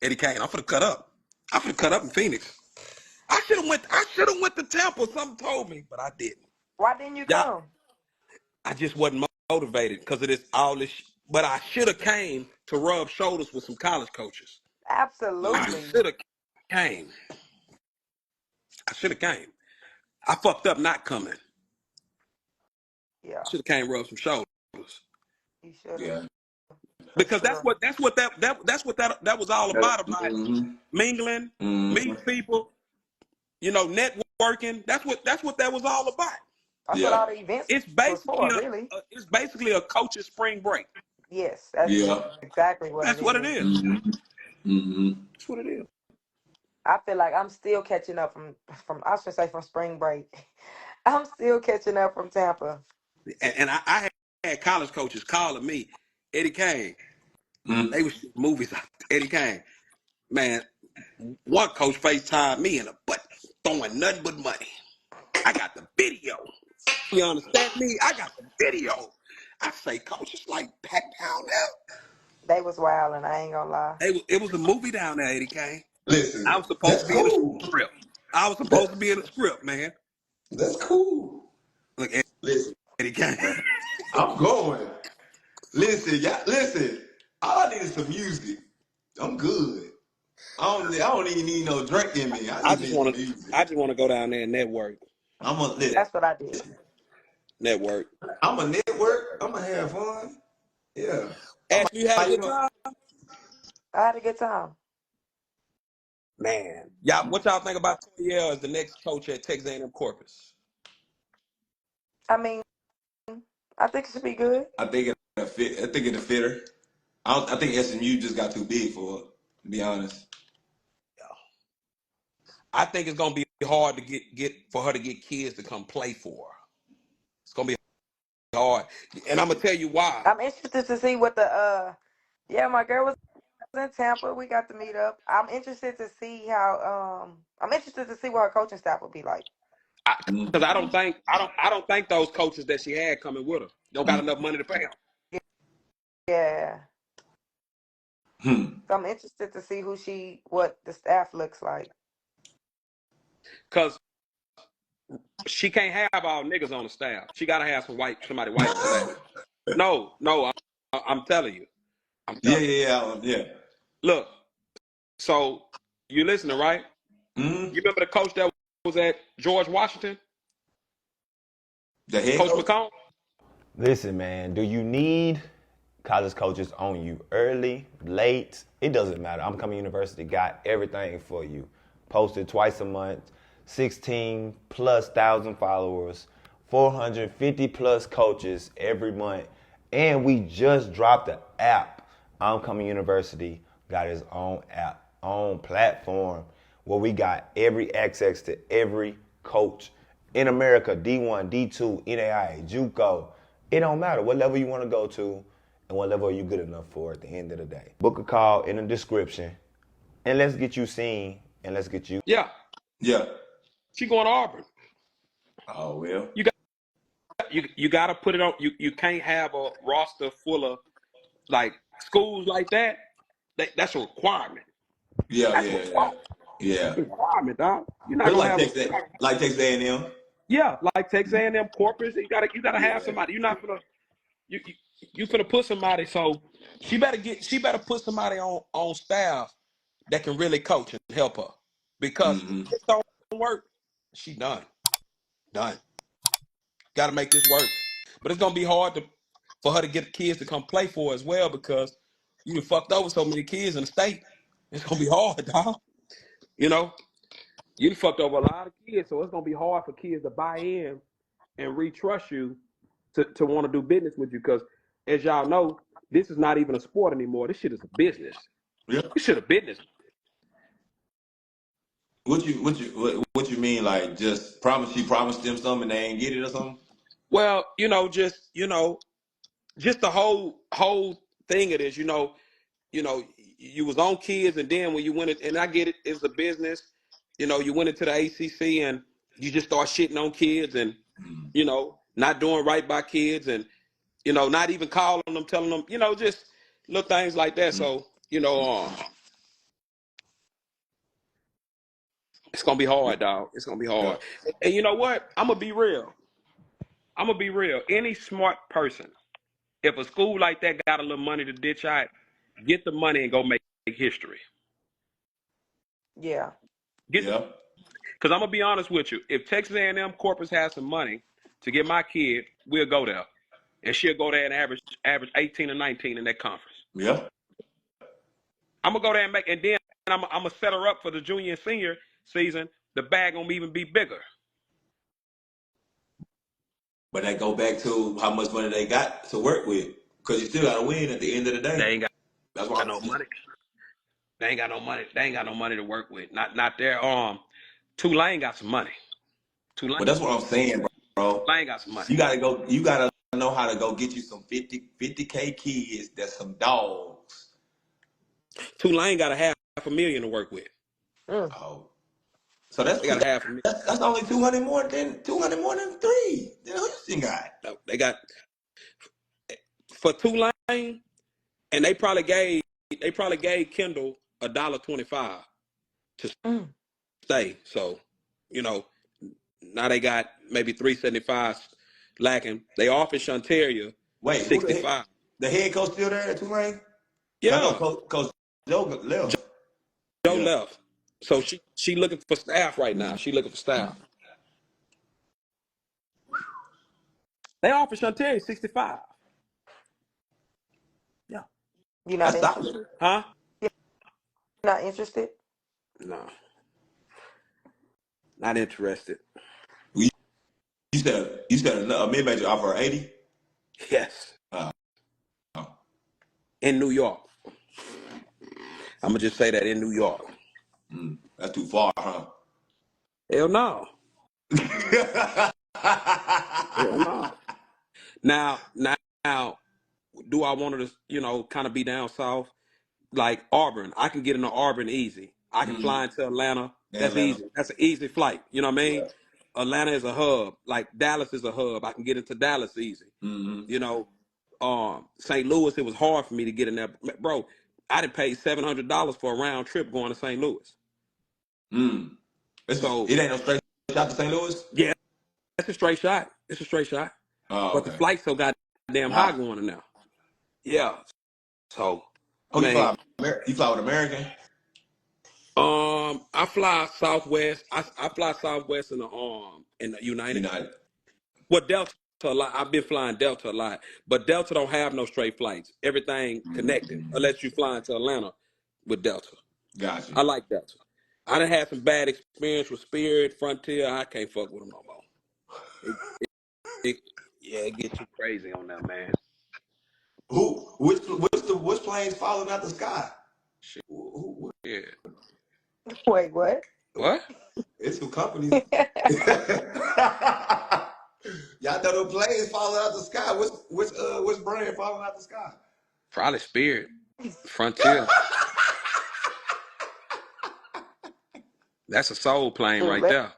Eddie Kane, I'm finna cut up. I'm finna cut up in Phoenix. I should have went to Tampa. Something told me, but I didn't. Why didn't you Yeah, come? I just wasn't motivated because of this all this. But I should have came to rub shoulders with some college coaches. I Absolutely. should have came. I should have came. I fucked up not coming. Yeah, Should have came rub some shoulders you should have Yeah. for because sure. that was all about. About Mm-hmm. mingling, Mm-hmm. meeting people, networking. That's what that was all about. That's what Yeah. all the events It's was basically for, really. it's basically a coach's spring break. Yes, that's Yeah. exactly what it That's what it is. is. Mm-hmm. Mm-hmm. That's what it is. I feel like I'm still catching up from I should say from spring break. I'm still catching up from Tampa. And I had college coaches calling me, Eddie Kane. Mm. They was shooting movies out. Eddie Kane. Man, one coach FaceTimed me in a butt throwing nothing but money. I got the video. You understand me? I got the video. I say, coach, it's like back down there. They was wild, and I ain't gonna lie. It was a movie down there, Eddie Kane. I Listen, was supposed that's to be in the cool. script. I was supposed to That, be in the script, man. that's cool. Look, Listen, Eddie Kane. I'm going. Listen, y'all, listen. All I need is some music. I'm good. I don't even need no drink in me. I I just just need some want to. music. I just want to go down there and network. I'm a listen. That's what I did. Network. I'm a network. I'm gonna have fun. Yeah. I'm Ashley, you had a like, good time, I had a good time. man. Y'all, what y'all think about Toriel as the next coach at Texas A&M Corpus? I mean, I think it should be good. I think it'll fit. I think it'll fit her. I think SMU just got too big for it. To be honest. I think it's gonna be hard to get for her to get kids to come play for her. It's gonna be hard, and I'm gonna tell you why. I'm interested to see what the yeah, my girl was in Tampa. We got to meet up. I'm interested to see how I'm interested to see what her coaching staff would be like. Because I don't think those coaches that she had coming with her don't got enough money to pay them. Yeah. Hmm. So I'm interested to see what the staff looks like. Because she can't have all niggas on the staff. She gotta have somebody white on the staff. No, I'm telling you. I'm Yeah, telling you. yeah. Look, so you listening, right? Mm-hmm. You remember the coach that was at George Washington? The head Coach coach. McComb? Listen, man, do you need college coaches on you early, late? It doesn't matter. I'm Coming University got everything for you. Posted twice a month, 16 plus thousand followers, 450 plus coaches every month. And we just dropped the app. I'm Coming University got its own app, own platform where we got every access to every coach in America, D1, D2, NAIA, JUCO. It don't matter what level you want to go to and what level are you good enough for at the end of the day. Book a call in the description and let's get you seen and let's get you. Yeah. Yeah. She going to Auburn. Oh well. You gotta put it on. You can't have a roster full of like schools like that. That's a requirement. Yeah, That's a yeah, yeah. requirement. Yeah. That's a requirement, dog. You're not Just gonna have a Like Texas A&M. yeah, like Texas A&M Corpus. You gotta have Yeah. somebody. You're not gonna you you finna put somebody. So she better put somebody on staff that can really coach and help her because Mm-hmm. if it don't work, she done. Got to make this work. But it's gonna be hard for her to get kids to come play for her as well because you done fucked over so many kids in the state. It's gonna be hard, dog. You know, you done fucked over a lot of kids, so it's gonna be hard for kids to buy in and retrust you to want to do business with you. Because as y'all know, this is not even a sport anymore. This shit is a business. Yeah. This shit a business. What you mean? Like just she promised them something and they ain't get it or something? Well, just the whole thing it is, you was on kids, and then when you went it, and I get it, it's a business. You went into the ACC and you just start shitting on kids and not doing right by kids and not even calling them, telling them, just little things like that. So it's gonna be hard, dog. It's gonna be Yeah. hard. And you know what? I'm gonna be real. Any smart person, if a school like that got a little money to ditch out, get the money and go make history. Yeah. Get Yeah. Because I'm gonna be honest with you. If Texas A&M Corpus has some money to get my kid, we'll go there, and she'll go there and average 18 or 19 in that conference. Yeah. I'm gonna go there and then I'm gonna set her up for the junior and senior season. The bag gonna even be bigger. But that go back to how much money they got to work with. Because you still gotta win at the end of the They day. ain't That's why got no money. They ain't got no money. They ain't got no money to work with. Not their Tulane got some money. but that's what I'm saying, bro. Tulane got some money. You gotta know how to go get you some 50K kids that's some dogs. Tulane got a $500,000 to work with. Mm. Oh, so that's They got a $500,000. that's only 200 more than 3 than Houston got. No, they got for Tulane, and they probably gave Kendall $1.25 to Mm. stay. So, you know, now they got maybe $3.75 lacking. They offered Shantaria Wait, who $65. the head coach still there at Tulane? I know Yeah, Coach Joe left. Joe Yeah. left. So she looking for staff right now. She looking for staff. They offered Shantaria 65. Yeah. You're not That's solid. interested? Huh? You're not interested? No. Not interested. You said a mid major offer 80. Yes. Oh, In New York. I'm gonna just say that in New York. that's too far, huh? Hell no. Hell no. Now, do I want her to, kind of be down south? Like Auburn. I can get into Auburn easy. I can fly into Atlanta. That's Atlanta. easy. That's an easy flight. You know what I mean? Yeah. Atlanta is a hub. Like Dallas is a hub. I can get into Dallas easy. Mm-hmm. You know, St. Louis, it was hard for me to get in there. Bro, I done paid $700 for a round trip going to St. Louis. So It ain't no straight shot to St. Louis? yeah, that's a straight shot. It's a straight shot. Oh, But the okay. flight's so goddamn high Wow. going in there. Yeah. So, Oh, man, you fly with American? I fly Southwest. I fly Southwest in the United. United. Well, Delta a lot. I've been flying Delta a lot, but Delta don't have no straight flights. Everything connected, unless you fly into Atlanta with Delta. Gotcha. I like Delta. I done had some bad experience with Spirit, Frontier. I can't fuck with them no more. It gets too crazy on that, man. Which planes falling out the sky? Shit. Yeah. Wait, what? What? It's some companies. Y'all know the planes falling out the sky. Which brand falling out the sky? Probably Spirit, Frontier. That's a soul plane Shoot, right there.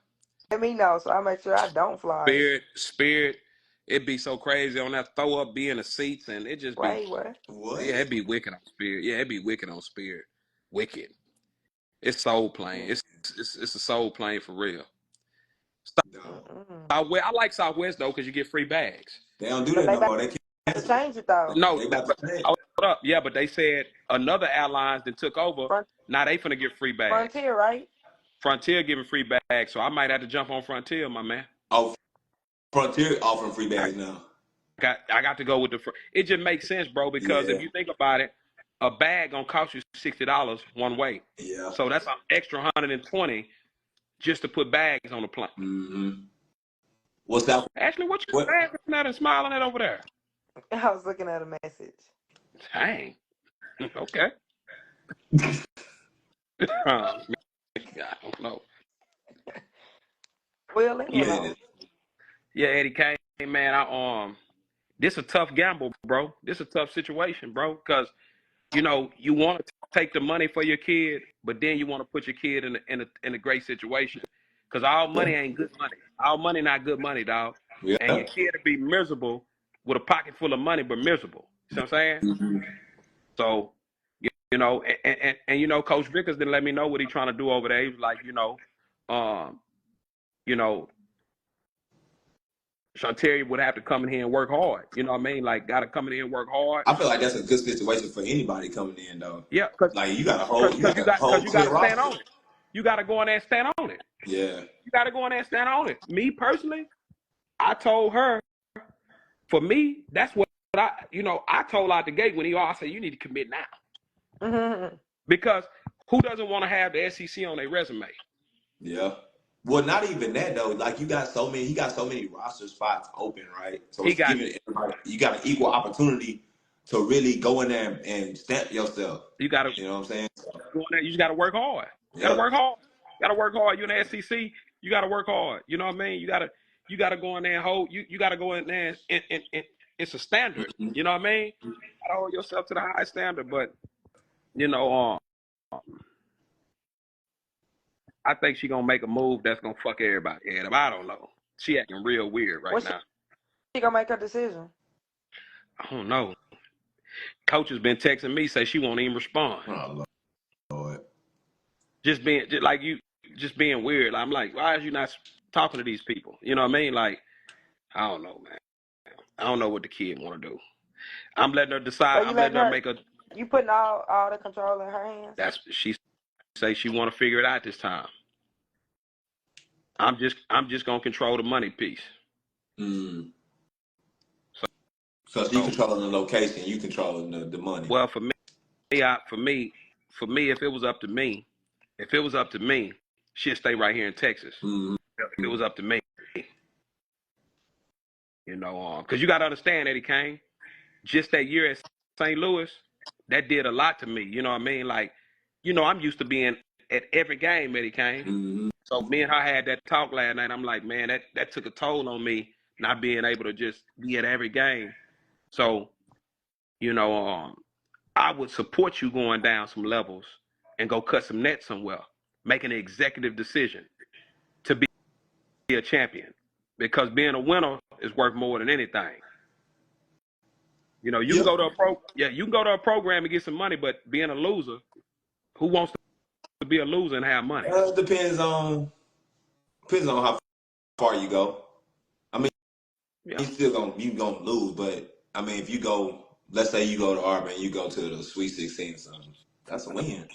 let me know so I make sure I don't fly it. Spirit. It'd be so crazy on that throw up, be in the seats, and it just be, Wait, what? What? yeah, it'd be wicked on Spirit. Yeah, it'd be wicked on Spirit. Wicked. It's soul plane. It's a soul plane for real. No. Southwest, I like Southwest though because you get free bags. They don't do But that they no about more. They to canceled. change it though. No, They about to change. hold up. Yeah, but they said another airlines that took over. Front, Now they finna get free bags. Frontier, right? Frontier giving free bags, so I might have to jump on Frontier, my man. Oh, Frontier offering free bags now. I got to go with it just makes sense, bro, because Yeah. if you think about it, a bag gonna cost you $60 one way. Yeah. So that's an extra $120 just to put bags on the plane. Mm-hmm. What's that? Ashley, what you What? laughing at and smiling at over there? I was looking at a message. Dang. Okay. I don't know. Well, you Yeah, know. yeah, Eddie Kane, man. This a tough gamble, bro. This a tough situation, bro, because you want to take the money for your kid, but then you want to put your kid in a great situation. Because all money ain't good money. All money not good money, dog. Yeah. And your kid will be miserable with a pocket full of money, but miserable. You know what I'm saying? Mm-hmm. So, Coach Vickers didn't let me know what he's trying to do over there. He was like, Shantaria would have to come in here and work hard. You know what I mean? Like, got to come in here and work hard. I feel like that's a good situation for anybody coming in though. Yeah, because Like you got a whole you got clear to stand roster. on it. You got to go in there and stand on it. Yeah. You got to go in there and stand on it. Me personally, I told her, for me, that's what I told out the gate when I said, you need to commit now. Mm-hmm. Because who doesn't want to have the SEC on their resume? Yeah. Well, not even that though. Like he got so many roster spots open, right? So it's giving everybody, you got an equal opportunity to really go in there and stamp yourself. You got to, You know what I'm saying? go in there, you just got to work hard. You got to work hard. You got to work hard. You're in the SEC. You got to work hard. You know what I mean? You got to go in there and hold. You got to go in there it's a standard. Mhm. You know what I mean? You gotta hold yourself to the high standard, but you know, I think she gonna make a move that's gonna fuck everybody head up. I don't know. She acting real weird right When now. she gonna make her decision? I don't know. Coach has been texting me, say she won't even respond. Oh Lord. Just being just like you, just being weird. I'm like, why is you not talking to these people? You know what I mean? Like, I don't know, man. I don't know what the kid want to do. I'm letting her So decide. you I'm letting letting her her? make a. You putting all the control in her hands? That's she say she want to figure it out this time. I'm just gonna control the money piece. Mm. So, So she controlling the location, you controlling the money. well, for me, if it was up to me, she'd stay right here in Texas. Mm. If it was up to me, you know, because you got to understand, Eddie Kane, just that year at St. Louis, that did a lot to me. You know what I mean? Like, you know, I'm used to being at every game, Eddie Kane. Mm. So me and her had that talk last night. I'm like, man, that took a toll on me not being able to just be at every game. So, you know, I would support you going down some levels and go cut some nets somewhere, making an executive decision to be a champion. Because being a winner is worth more than anything. You know, you can Yeah. go to you can go to a program and get some money, but being a loser, who wants to be a loser and have money? It depends on how far you go. I mean, Yeah. you gonna lose, but I mean, if you go, let's say you go to Auburn, you go to the Sweet 16 or something, that's a win.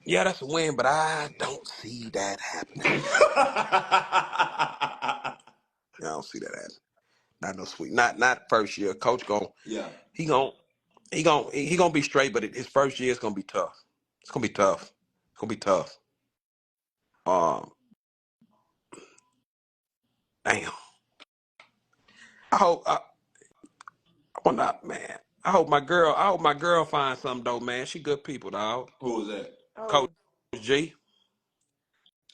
Yeah, that's a win, but I don't see that happening. I don't see that happening. Not no sweet. Not first year. Coach Yeah. he gon' he gonna be straight, but his first year is gonna be tough. It's gonna be tough. It's gonna be tough. Um, damn. I hope well not man. I hope my girl finds something though, man. She good people, dog. Who was that? Coach Oh, G.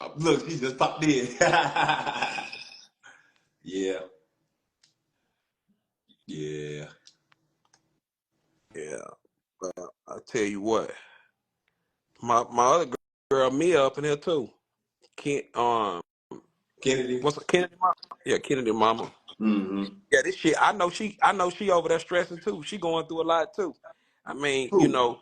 Oh, look, she just popped in. Yeah. Yeah. Yeah. I tell you what. My other girl Mia up in here too. Ken, Kennedy. what's Kennedy mama? Yeah, Kennedy mama. Mm-hmm. Yeah, this shit. I know she over there stressing too. She going through a lot too. I mean, you Who? know,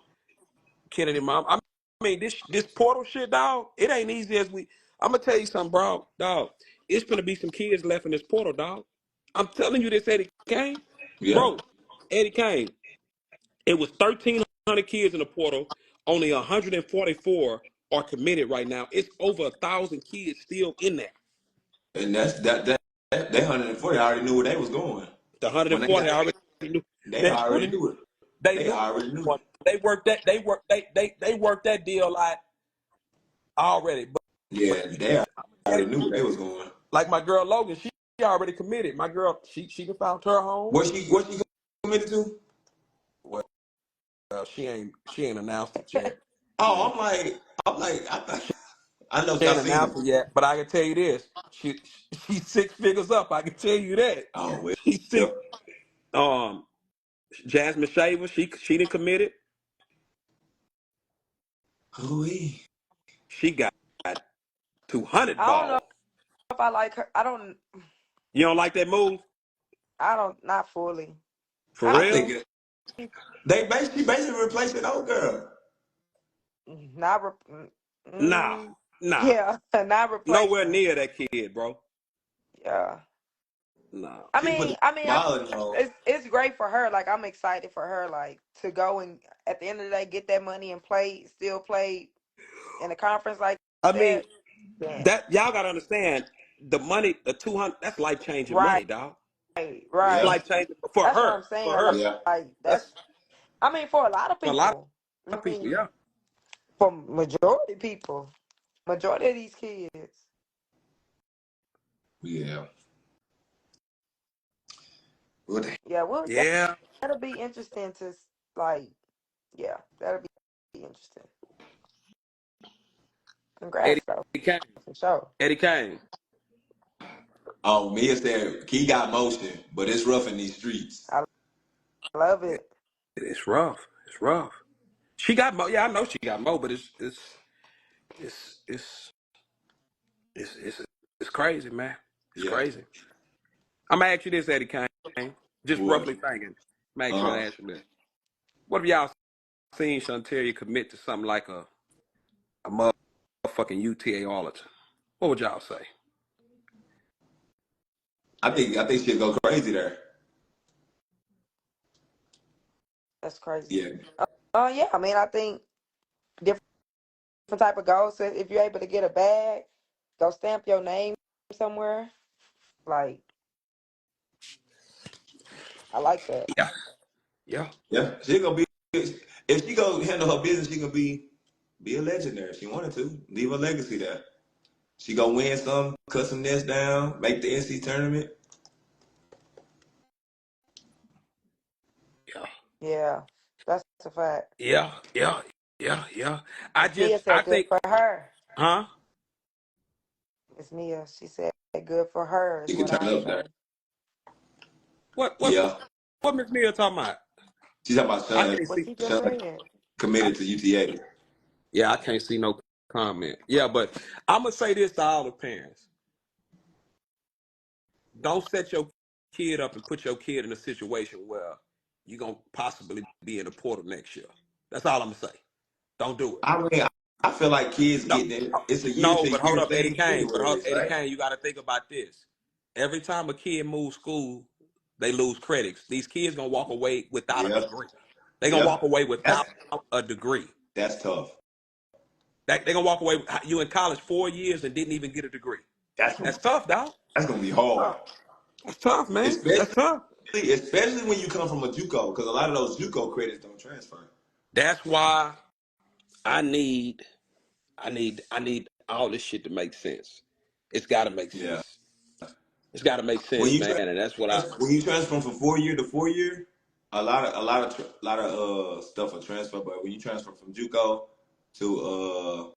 Kennedy mom. I mean, this portal shit, dog. It ain't easy as we. I'm gonna tell you something, bro, dog. It's gonna be some kids left in this portal, dog. I'm telling you this, Eddie Kane, Yeah. bro. Eddie Kane. It was 1,300 kids in the portal. Only 144 are committed right now. It's over 1,000 kids still in there. And they 140 already knew where they was going. The When they 140 got already knew. they They knew already it. knew it. They They knew already knew it. it. They worked that. They worked that deal like already. But Yeah, they I'm gonna tell already you, knew where they was going. like my girl Logan, she already committed. My girl, she done found her home. What she committed to? Well, she ain't announced it yet. Oh, Yeah, I know she I ain't seen announced them. it yet. But I can tell you this: she's 6 figures up. I can tell you that. Oh well. She's six. Um, Jasmine Shaver, she done committed. Ooh-wee. She got 200 I don't know ball. if I like her. I don't. You don't like that move? Not fully. For I I think real? mean, it, she basically replaced that old girl. not. Nah, Mm, nah. yeah, not Nowhere replacing. near that kid, bro. Yeah. Nah. She put the I ball in the hole. it's great for her. Like I'm excited for her. Like to go and at the end of the day get that money and still play in a conference like I mean, that. Yeah. that y'all gotta understand the money, the 200, that's life changing Right. money, dog. It's Yeah. Right. life changing for That's what her. I'm For saying. her. Yeah. Like That's that's. I mean, for a lot of for a lot people. I of people, mean, yeah. for majority of these kids. Yeah. What the Yeah. Well, Yeah. that'll be interesting to like. Yeah, that'll be interesting. Eddie Congrats though, Kane. for sure. Eddie Kane. Oh, Mia said he got motion, but it's rough in these streets. I love it. It's rough. It's rough. She got mo. Yeah, I know she got mo, but it's it's it's it's, it's crazy, man. It's Yeah. crazy. I'm gonna ask you this, Eddie Kane. Just What? roughly thinking. Make sure to Uh-huh. ask you this. What have y'all seen Shantaria commit to something like a motherfucking UTA Arlington? What would y'all say? I think she'll go crazy there. That's crazy. Yeah. Yeah. I mean, I think different type of goals. So if you're able to get a bag, go stamp your name somewhere. Like, I like that. Yeah, yeah, Yeah. She's gonna be if she go handle her business, she gonna be a legend there if she wanted to. Leave a legacy there. She gonna win some, cut some nets down, make the NC tournament. yeah, Yeah, that's a fact. yeah. I Mia just, I said good think, for her. huh? It's Mia. She said good for her is She can what turn I up there. say. Yeah. What Miss Mia talking about? She's talking about I Sean, can't What see. she just Sean said. I, committed to UTA. yeah, I can't see no comment. Yeah, but I'm gonna say this to all the parents: don't set your kid up and put your kid in a situation where you're gonna possibly be in the portal next year. That's all I'm gonna say. Don't do it. I mean, I feel like kids No, get there. It's a year no, to but hold year up, Eddie thing Kane. anyways, Eddie right? Kane, you got to think about this. Every time a kid moves school, they lose credits. These kids gonna walk away without a Yeah. degree. They gonna Yeah. walk away That's without a degree. that's tough. They gonna walk away. You in college 4 years and didn't even get a degree. That's That's tough, dog. that's gonna be hard. Oh, That's tough, man. That's Especially tough. especially when you come from a JUCO, because a lot of those JUCO credits don't transfer. That's why I need, I need all this shit to make sense. It's got to make Yeah. sense. It's got to make When sense, you man. And that's what I. when you transfer from 4 year to 4 year, a lot of stuff will transfer. But when you transfer from JUCO to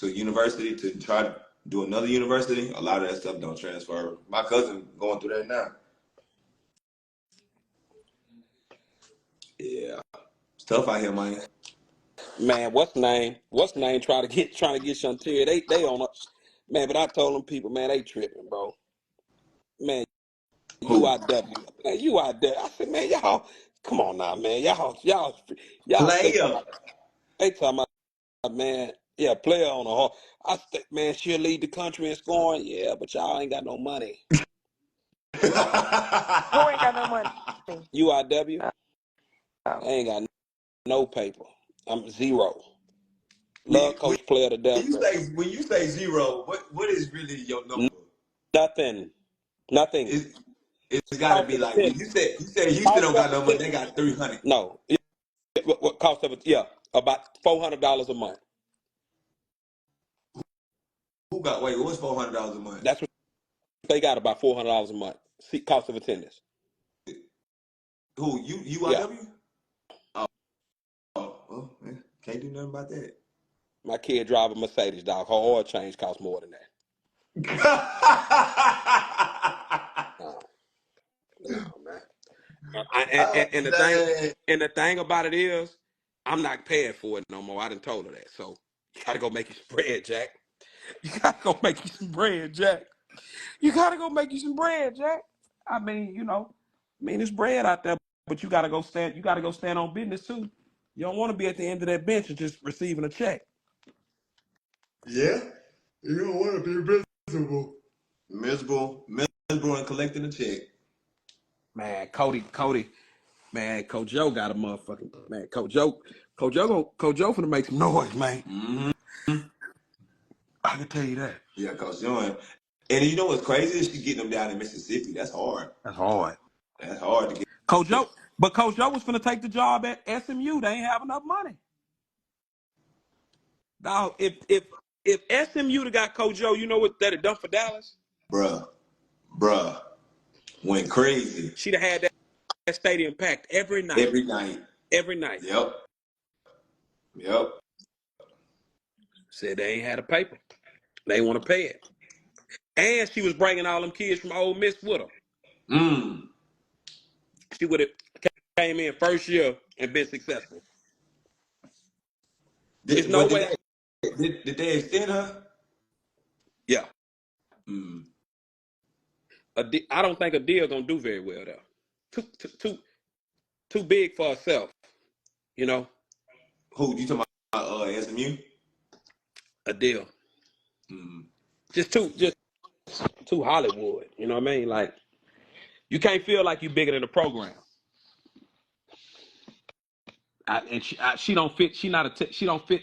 university to try to do another university, a lot of that stuff don't transfer. My cousin going through that now. Yeah, it's tough out here, man. Man, what's the name? What's the name? Trying to get Shantaria. They on us, man. But I told them people, man, they tripping, bro. Man, Who? UIW, man, UIW. I said, man, y'all, come on now, man, y'all. Player. They talking about, man, yeah, player on the hall. I think, man, she'll lead the country in scoring, yeah, but y'all ain't got no money. who ain't got no money? UIW, Oh, they ain't got no paper. I'm zero. when, Love coach player to death, but when you say zero, what is really your number? nothing, nothing. It's it's got to Cost be of like when attendance. you said Houston Cost don't of got no money, they attendance. got 300. No. What cost of it? Yeah, about $400 a month. Who got wait? What's $400 a month? That's what they got, about $400 a month. See, cost of attendance. Who Yeah, UIW? Oh, well, can't do nothing about that. my kid drive a Mercedes, dog. Her oil change costs more than that. No, no, man. Oh, And the thing, dang. about it is, I'm not paying for it no more. I done told her that. So you gotta go make you some bread, Jack. You gotta go make you some bread, Jack. You gotta go make you some bread, Jack. I mean, it's bread out there, but you gotta go stand. You gotta go stand on business too. You don't want to be at the end of that bench and just receiving a check. Yeah, you don't want to be miserable. Miserable, and collecting a check. Man, Cody, man, Coach Joe got a motherfucking man. Coach Joe finna make some noise, man. Mm-hmm. I can tell you that. Yeah, Coach Joe. And you know what's crazy is she getting them down in Mississippi. That's hard. That's hard. That's hard to Coach get. Joe, but Coach Joe was finna take the job at SMU. They ain't have enough money. Now, if SMU would have got Coach Joe, you know what that had done for Dallas? Bruh, went crazy She'd have had that stadium packed every night. every night. Every night. Yep. Said they ain't had a paper. They ain't want to pay it. And she was bringing all them kids from Ole Miss with her. Mm. She would have came in first year and been successful. There's no But way. did they extend her? Yeah. Mm. I don't think Adele gonna do very well there. Too big for herself. You know, Who you talking about? SMU. Adele. Mm. Just too Hollywood. You know what I mean? Like you can't feel like you bigger than the program. She don't fit. She don't fit.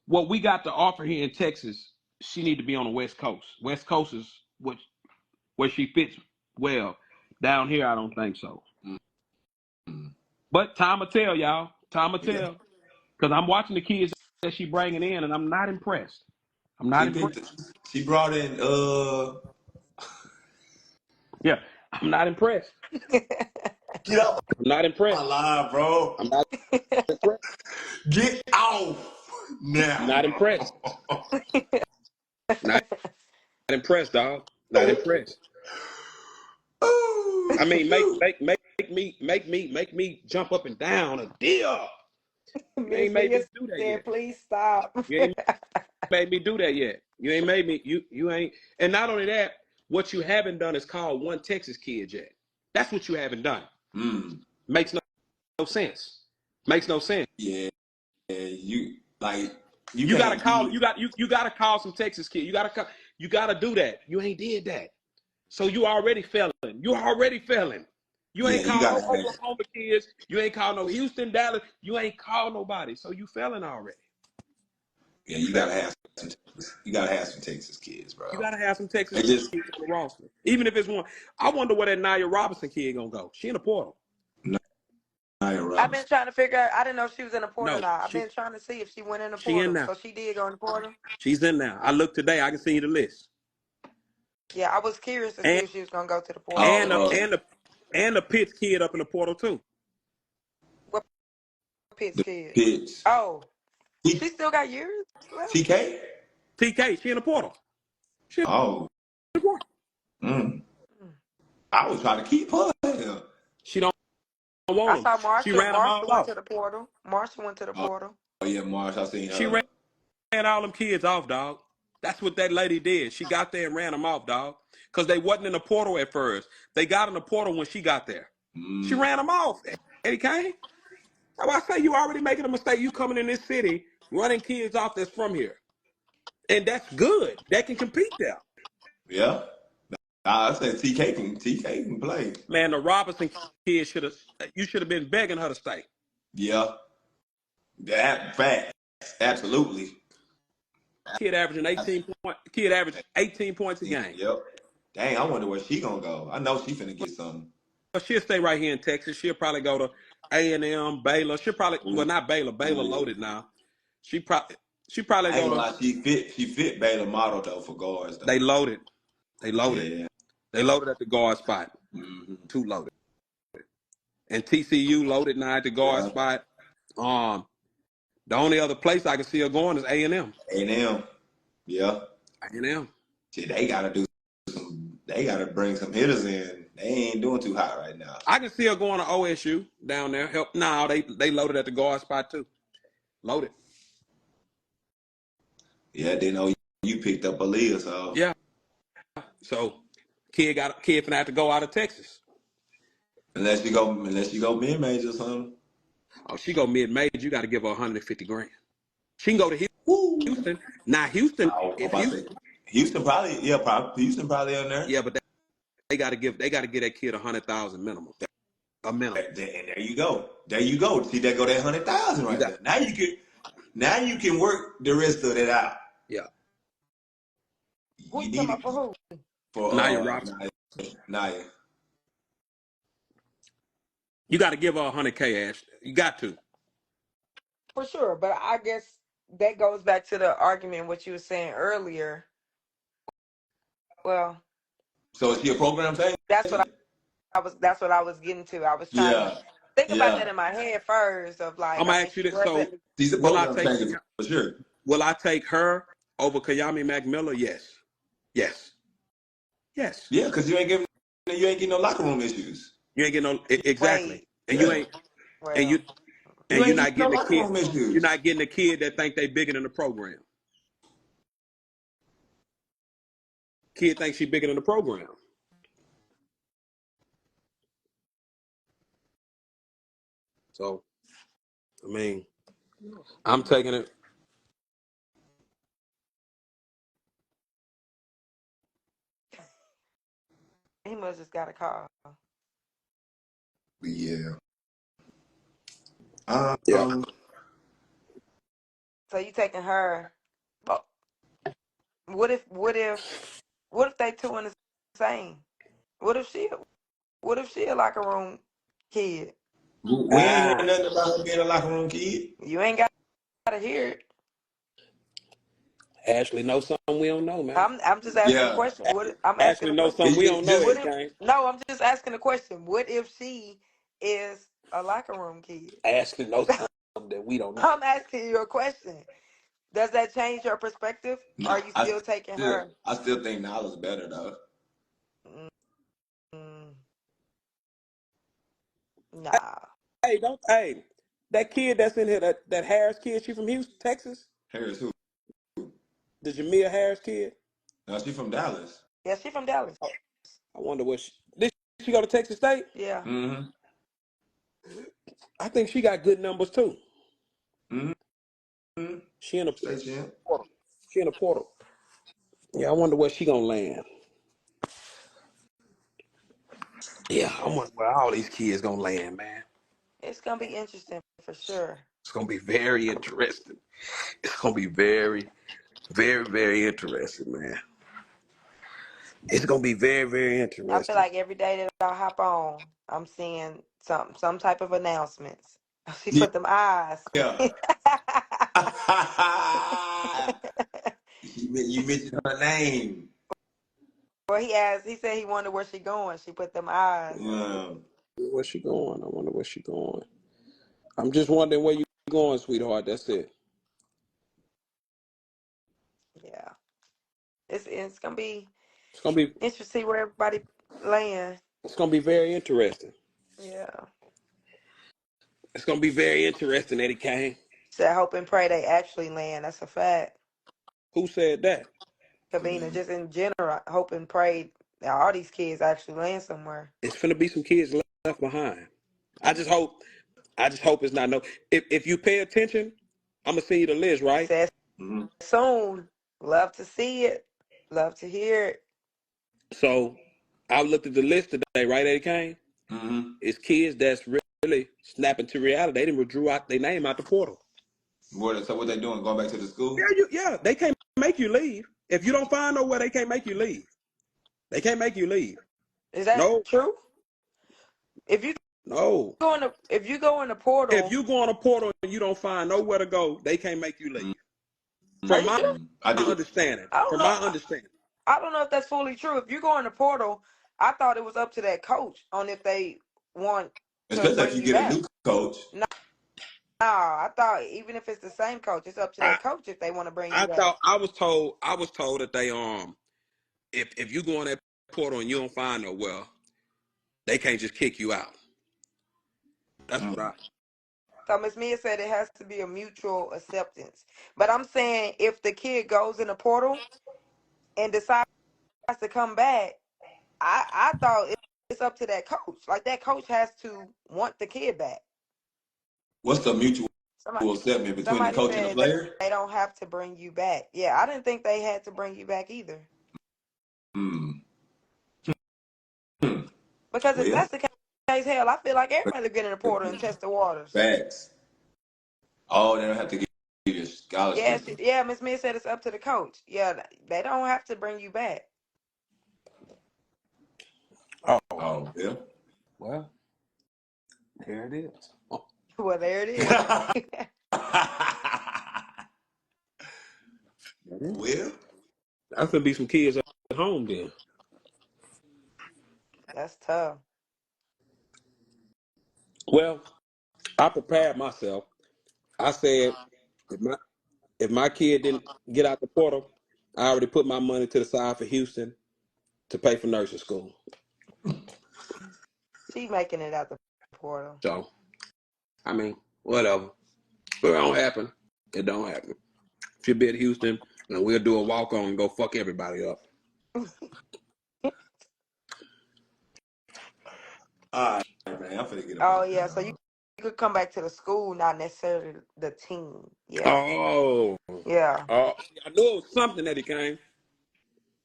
What we got to offer here in Texas, she need to be on the West Coast. West Coast is where she fits well. Down here, I don't think so. Mm. But time will tell, y'all. Time will Yeah. tell. Because I'm watching the kids that she bringing in, and I'm not impressed. I'm not She impressed. picked. She brought in. Yeah, I'm not impressed. Get off I'm not my impressed. live, bro. I'm not impressed. Get off I'm now. not impressed. Not impressed, dog. Not impressed. Oh I mean, shoot. make me jump up and down a deal. You Miss ain't made Leah me do that said, yet. please stop. You ain't made me do that yet. You ain't made me. You ain't. And not only that, what you haven't done is call one Texas kid yet. That's what you haven't done. Mm. Makes no sense. Makes no sense. Yeah. You like you You gotta can't call. be. You gotta call some Texas kid. You gotta do that. You ain't did that. So you already failing. You already failing. You Yeah, ain't you called no gotta have. Oklahoma kids. You ain't called no Houston, Dallas. You ain't called nobody. So you failing already. Yeah, You you gotta failing. have some. You gotta have some Texas kids, You bro. gotta have some Texas They just kids on the roster, even if it's one. I wonder where that Nia Robinson kid gonna go. She in the portal. Nia I've been Robinson. trying to figure out. I didn't know if she was in the portal or No, not. I've been trying to see if she went in the she in portal. now. So she did go in the portal. She's in now. I looked today. I can see the list. Yeah, I was curious to see And if she was gonna go to the portal. and Oh, the and the and the Pitts kid up in the portal too. What Pitts the kid? pitch. Oh, T- she still got years left. TK. TK, she in the portal. She in Oh, the portal. mm. Hmm. I was trying to keep her. Here. She don't want I them. saw She Marsha. ran them Marsha all went to off. the portal. Marsha went to the Oh, portal. yeah, Marsh. I seen She her. ran all them kids off, dog. That's what that lady did. She got there and ran them off, dog. Because they wasn't in the portal at first. They got in the portal when she got there. She Mm. ran them off. Eddie Kane. That's why I say you already making a mistake. You coming in this city, running kids off that's from here. And that's good. That can compete there. Yeah. I said TK can play. Man, the Robinson kid you should have been begging her to stay. Yeah. That fact. Absolutely. Kid averaged 18 points a game. Yep. Dang, I wonder where she gonna go. I know she finna get something. But she'll stay right here in Texas. She'll probably go to A&M, Baylor. She'll probably Ooh, not Baylor. Baylor ooh. loaded now. She probably I ain't go gonna to lie, she fit Baylor model though for guards they though. loaded. They loaded. Yeah. They loaded at the guard spot. Mm-hmm. Too loaded. And TCU loaded now at the guard Yeah. spot. The only other place I can see her going is A&M. A&M. Yeah. A&M. Shit, they gotta do some. They gotta bring some hitters in. They ain't doing too hot right now. I can see her going to OSU down there. Help. No, they loaded at the guard spot too. Loaded. Yeah, they know you picked up Aaliyah, so Yeah. So kid finna have to go out of Texas. unless you go mid major or something. Oh, she go mid-major. You got to give her 150 grand. She can go to Woo. Houston. Now Houston, I'm if about to Houston, say Houston probably, yeah, probably Houston probably on there. yeah, but they got to give that kid 100,000 minimum, a minimum. And there you go. There you go. See, there go that 100,000 You right got, there. Now you can work the rest of it out. yeah. Who You you talking need about it for who? for Nia Robinson. Naya. You got to give her 100K, Ash. You got to. For sure, but I guess that goes back to the argument what you were saying earlier. Well, So is she a program change? that's what that's what I was getting to. I was trying to Yeah, think about that yeah. in my head first of like, I'm I gonna mean, ask you she this. So, wasn't. She's a will I program take changer for sure. will I take her over Kayami McMillan? Yes. Yes. Yes. Yeah, because you ain't getting no locker room issues. You ain't getting no exactly. Wait, And you Yeah, ain't and well, you you're ain't getting not no getting a locker kid. room You're issues. not getting a kid that think they bigger than the program. Kid thinks she bigger than the program. So I mean, I'm taking it. he must just got a call. But yeah. Yeah. So you taking her? Oh, what if they two in the same? What if she a locker room kid? We ain't heard Ah, nothing about her being a locker room kid. You ain't got to hear it. Ashley knows something we don't know, man. I'm just asking a Yeah. question. What I'm asking Ashley a knows question. something we don't know, What Eddie Just if Kane. no? I'm just asking a question. What if she is a locker room kid? Ashley knows something that we don't know. I'm asking you a question. Does that change your perspective? Or no, are you still taking her? I still think Nala's better though. Mm, nah. Hey, that kid that's in here, that Harris kid, she from Houston, Texas? Harris who? The Jamia Harris kid? No, she from Dallas. Yeah, she from Dallas. I wonder what did she go to Texas State? Yeah. Mm-hmm. I think she got good numbers too. Mm-hmm. She in a State champ. portal. She in a portal. Yeah, I wonder where she gonna land. Yeah, I wonder where all these kids gonna land, man. It's gonna be interesting for sure. It's gonna be very interesting. It's gonna be very, very, very interesting, man. It's gonna be very, very I feel interesting. like every day that I hop on, I'm seeing some type of announcements. She Yeah. put them eyes. You mentioned her name. Well, he said he wondered where she going. She put them eyes. Where's she going? I wonder where she going. I'm just wondering where you going, sweetheart. That's it. Yeah. It's gonna be It's gonna be interesting to see where everybody land. it's gonna be very interesting. Yeah. It's gonna be very interesting, Eddie Kane. Said hope and pray they actually land. That's a fact. Who said that? Kavina, just in general, hope and pray that all these kids actually land somewhere. It's gonna be some kids left behind. I just hope. I just hope it's not no. If you pay attention, I'm gonna send you the list, He right? said Mm-hmm. soon. Love to see it. Love to hear it. So I looked at the list today, right, Eddie Kane? Mm-hmm. It's kids that's really snapping to reality. They didn't withdrew out their name out the portal. So what they doing? Going back to the school? Yeah, they can't make you leave. If you don't find nowhere, they can't make you leave. They can't make you leave. Is that No, true? If you no. go in the If portal, you go on a portal and you don't find nowhere to go, they can't make you leave. are From you my sure? I do. understanding. I don't From know. my understanding. I don't know if that's fully true. If you go in the portal, I thought it was up to that coach on if they want to Especially if bring you you get a back. new coach. No, I thought even if it's the same coach, it's up to I that coach if they want to bring you I back. thought I was told that they if you go on that portal and you don't find nowhere, they can't just kick you out. That's what Mm. I So Miss Mia said it has to be a mutual acceptance. But I'm saying if the kid goes in the portal and decides to come back, I thought it's up to that coach. Like that coach has to want the kid back. What's the mutual Somebody acceptance between the somebody coach and the said player? they don't have to bring you back. Yeah, I didn't think they had to bring you back either. Hmm. Hmm. Because if Well, that's the case, hell, I feel like everybody get in the portal and test the waters. facts. Oh, they don't have to give you a Yeah, scholarship. yeah, Miss Mia said it's up to the coach. Yeah, they don't have to bring you back. oh Oh, yeah. well, there it is. Oh, Well, there it is. Well, that's gonna be some kids at home then. That's tough. Well, I prepared myself. I said if my if my kid didn't get out the portal, I already put my money to the side for Houston to pay for nursing school. She making it out the portal. So, I mean, whatever. If it don't happen, it don't happen. She'll be at Houston, and we'll do a walk on and go fuck everybody up. All right, man. I'm finna get up Oh out yeah, there. so you could come back to the school, not necessarily the team. Yeah, Oh, yeah. I knew it was something that he came.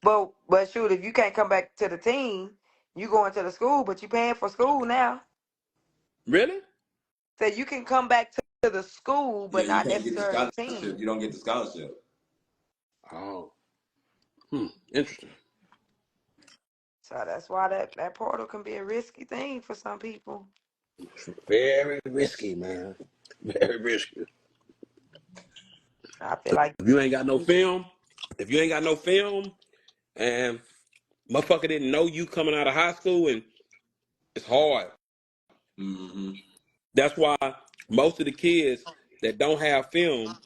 But shoot, if you can't come back to the team, you going to the school, but you paying for school now. Really? So you can come back to the school, Yeah, but you not can't get the necessarily the scholarship. team. You don't get the scholarship. Oh, interesting. So that's why that portal can be a risky thing for some people. Very risky, man. Very risky. I feel like If you ain't got no film, and motherfucker didn't know you coming out of high school, and it's hard. Mm-hmm. That's why most of the kids that don't have film,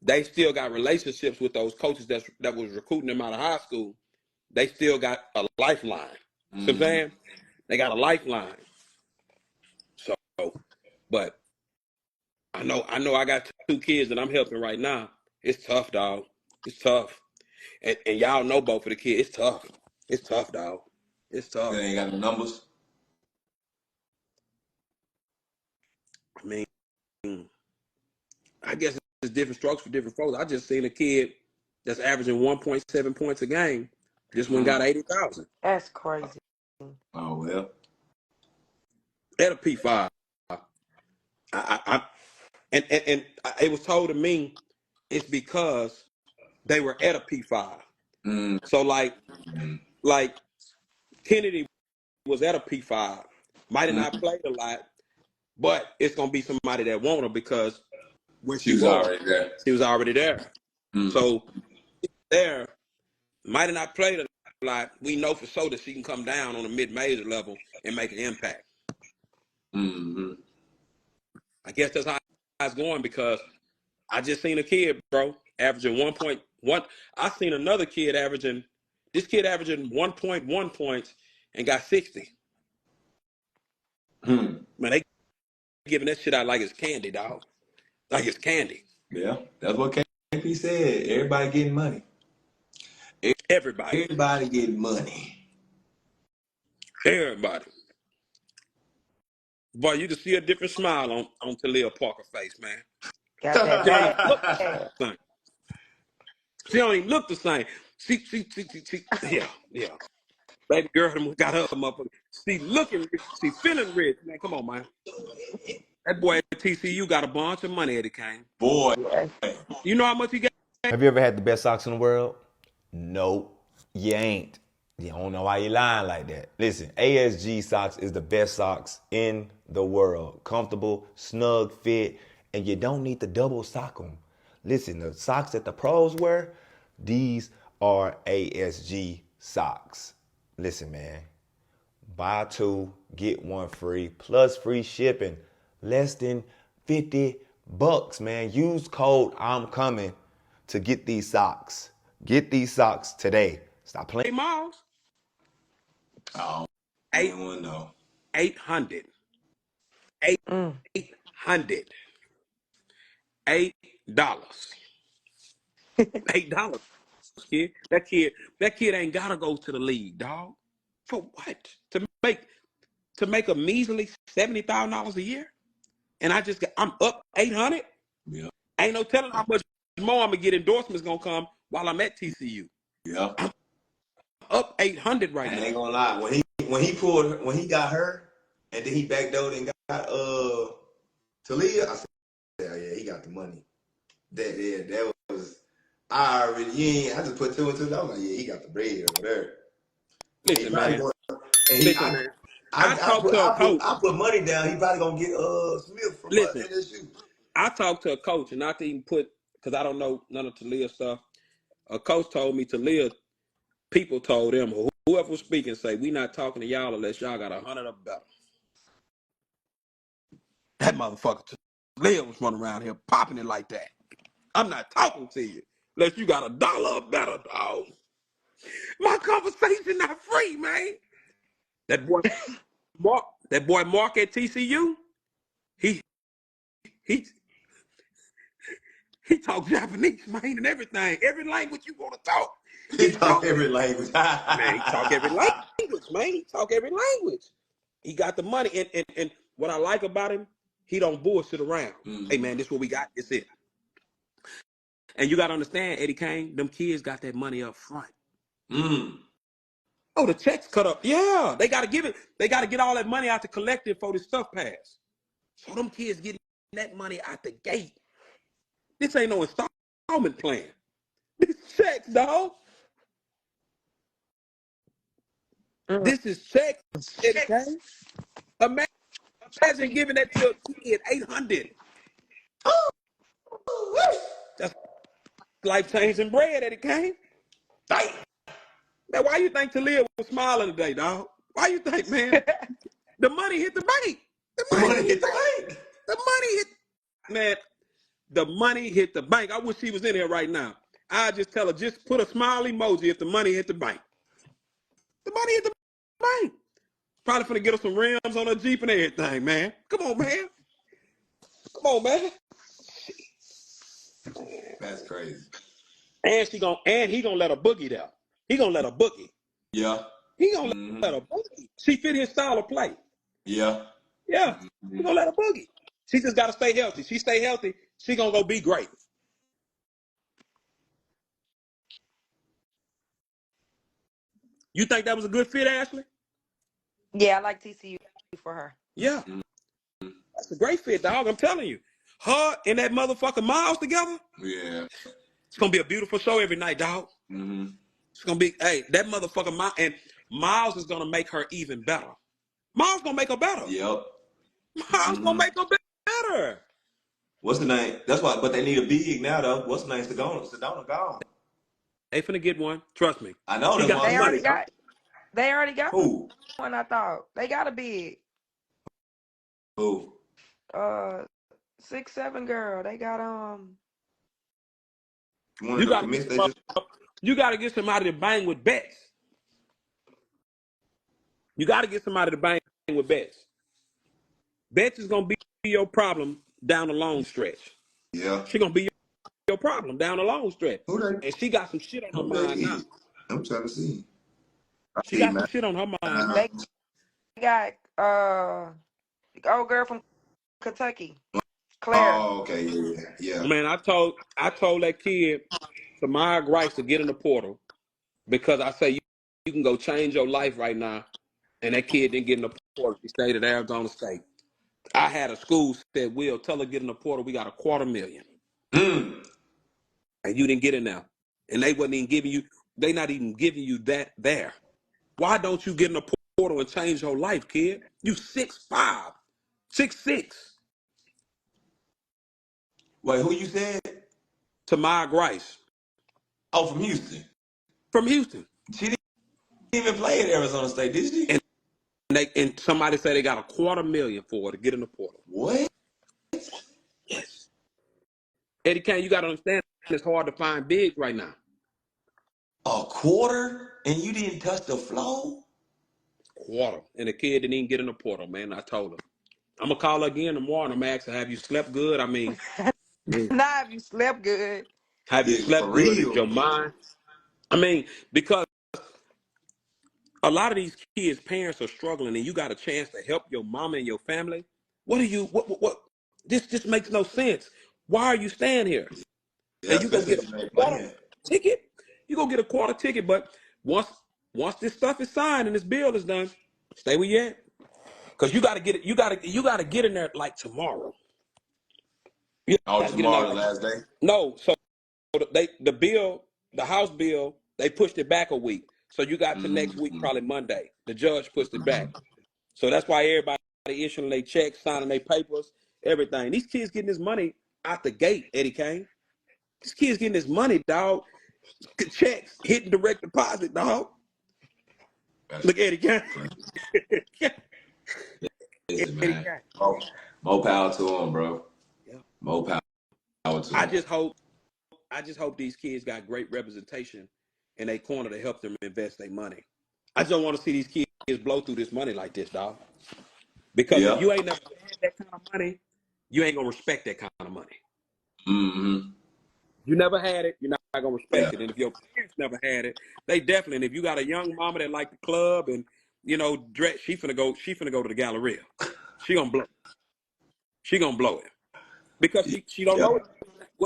they still got relationships with those coaches that was recruiting them out of high school. They still got a lifeline. See what I'm Mm-hmm. saying? They got a lifeline. So, but I got two kids that I'm helping right now. It's tough, dog. It's tough. And y'all know both of the kids. It's tough. It's tough, dog. It's They tough. ain't got no numbers. I mean, I guess it's different strokes for different folks. I just seen a kid that's averaging 1.7 points a game. Just went and Mm. got 80,000 that's crazy. Oh well. at a P5. I and it was told to me it's because they were at a P5. Mm. So like Kennedy was at a P5. Might have not Mm. played a lot, but it's gonna be somebody that want her because where She she was was, already there. she was already there. Mm. So there might have not played a lot. We know for sure that she can come down on a mid-major level and make an impact. Mm-hmm. I guess that's how it's going because I just seen a kid, bro, averaging 1.1. I seen another kid averaging 1.1 points and got 60. Hmm. Man, they giving that shit out like it's candy, dog. Like it's candy. Yeah, that's what KP said. Everybody getting money. Everybody. Everybody getting money. Everybody. Boy, you can see a different smile on Talia Parker's face, man. Got that She don't even bag. look the same. She don't even look the same. She yeah, yeah. Baby girl done got her motherfucker. She looking rich. She feeling rich. Man, come on, man. That boy at TCU got a bunch of money, Eddie Kane. Boy. Yeah. You know how much he got? Have you ever had the best socks in the world? Nope, you ain't. You don't know why you lying like that. Listen, ASG socks is the best socks in the world. Comfortable, snug fit, and you don't need to double sock them. Listen, the socks that the pros wear, these are ASG socks. Listen, man, buy two, get one free, plus free shipping. Less than $50, man. Use code I'm coming to get these socks. Get these socks today. Stop playing. Hey, Miles. Oh, Eight, anyone know? 800. Mm. 800. $8. $8, kid. That kid ain't gotta go to the league, dog. For what? To make a measly $70,000 a year? And I'm up 800? Yeah. Ain't no telling how much more I'm gonna get endorsements gonna come while I'm at TCU. Yeah. I'm up 800 right I now. ain't gonna lie. When he got her and then he backdoored and got Talia, I said, yeah, he got the money. That was I just put two and two. I was like, yeah, he got the bread over there. And he Listen, probably man. going and Listen, man. I talked to a coach. I put money down. He probably gonna get Smith from Listen, LSU. I talked to a coach, and not to even put, because I don't know none of Talia's stuff. A coach told me Talia, people told him, whoever was speaking, say, we not talking to y'all unless y'all got 100 or better. That motherfucker Talia was running around here popping it like that. I'm not talking to you unless you got $1 or better, dog. My conversation not free, man. That boy Mark at TCU, he he he talk Japanese, man, and everything. Every language you want to talk, He he talk talk it. every language. Man, he talk every language, man. He talk every language. He got the money. And what I like about him, he don't bullshit around. Hey, man, this is what we got. It's it. And you got to understand, Eddie Kane, them kids got that money up front. Mm. Oh, the checks cut up. Yeah, they got to give it. They got to get all that money out to collect it for this stuff pass. So them kids getting that money out the gate. This ain't no installment plan. This checks, dog. Mm. This is checks, Eddie Kane. Imagine giving that to a kid 800. That's life-changing bread, Eddie Kane. Damn. Man, why you think Talia was smiling today, dog? Why you think, man? The money hit the bank. The The money money hit hit the the bank. bank. The money hit, man, the money hit the bank. I wish she was in here right now. I just tell her, just put a smile emoji if the money hit the bank. The money hit the bank. Probably finna get her some rims on her Jeep and everything, man. Come on, man. Come on, man. That's crazy. And he gonna let her boogie there. He gonna let her boogie. Yeah. He gonna Mm-hmm. let her boogie. She fit his style of play. Yeah. Yeah. He Mm-hmm. gonna let her boogie. She just gotta stay healthy. She stay healthy, she gonna go be great. You think that was a good fit, Ashley? Yeah, I like TCU for her. Yeah. That's a great fit, dog. I'm telling you. Her and that motherfucker Miles together, Yeah. it's gonna be a beautiful show every night, dog. Mm-hmm. It's gonna be, hey, that motherfucker Miles, and Miles is gonna make her even better. Miles gonna make her better. Yep. Miles gonna Mm-hmm. make her better. What's the name? That's why, but they need a big now though. What's the name? Sedona gone. They finna get one. Trust me. I know, She that's got what the I'm They money, already saying. dog. got they already got Who? one, I thought. They got a big Who? uh 6'7" girl. They got One of You the gotta get commits they some just you gotta get somebody to bang with bets. You gotta get somebody to bang with bets. Bets is gonna be your problem down the long stretch. yeah. She gonna be your problem down the long stretch. Who they And she got some shit on her who they mind now. is? I'm trying to see. I She see, got some man. shit on her mind now. they got the old girl from Kentucky, Claire. Oh, okay, yeah, yeah. Man, I told that kid Samaya Grice to get in the portal because I say you can go change your life right now. And that kid didn't get in the portal. He stayed at Arizona State. I had a school said, Will, tell her get in the portal. We got $250,000. Mm. And you didn't get in there. And they wasn't even giving you, they not even giving you that there. Why don't you get in the portal and change your life, kid? You 6'5", 6'6". Wait, who you said? Tamaya Grice Oh, from Houston. from Houston. She didn't even play at Arizona State, did she? And and somebody said they got $250,000 for her to get in the portal. What? Yes. Eddie Kane, you got to understand it's hard to find bigs right now. A quarter and you didn't touch the floor? Quarter. And the kid didn't even get in the portal, man. I told her. I'm going to call her again tomorrow and I'm going to ask her, have you slept good? I mean, Now if you slept good. have you Yeah, for slept good? Is real. your mind? I mean, because a lot of these kids' parents are struggling and you got a chance to help your mama and your family. What are you, what? This just makes no sense. Why are you staying here? Yeah, And you go especially get if a you ain't quarter playing. ticket? You go get a quarter ticket, but once this stuff is signed and this bill is done, stay where you at. Because you got to get it. You got to get in there like tomorrow. You Oh, got to get in there tomorrow the like last day? no. So the bill, the House bill, they pushed it back a week. So you got to next week, Mm-hmm. probably Monday. The judge pushed it back. So that's why everybody issuing their checks, signing their papers, everything. These kids getting this money out the gate, Eddie Kane. These kids getting this money, dog. Checks hitting direct deposit, dog. That's Look, Eddie Kane. crazy. Listen, Eddie man. Kane. More power to them, bro. Yeah. More power to I them. just hope these kids got great representation in a corner to help them invest their money. I just don't want to see these kids blow through this money like this, dog. Because if Yeah. you ain't never had that kind of money, you ain't gonna respect that kind of money. Mm-hmm. You never had it, you're not gonna Yeah. respect it. And if your parents never had it, they definitely. And if you got a young mama that like the club and dress, she finna go to the Galleria. She gonna blow. She gonna blow it because she don't Yeah. know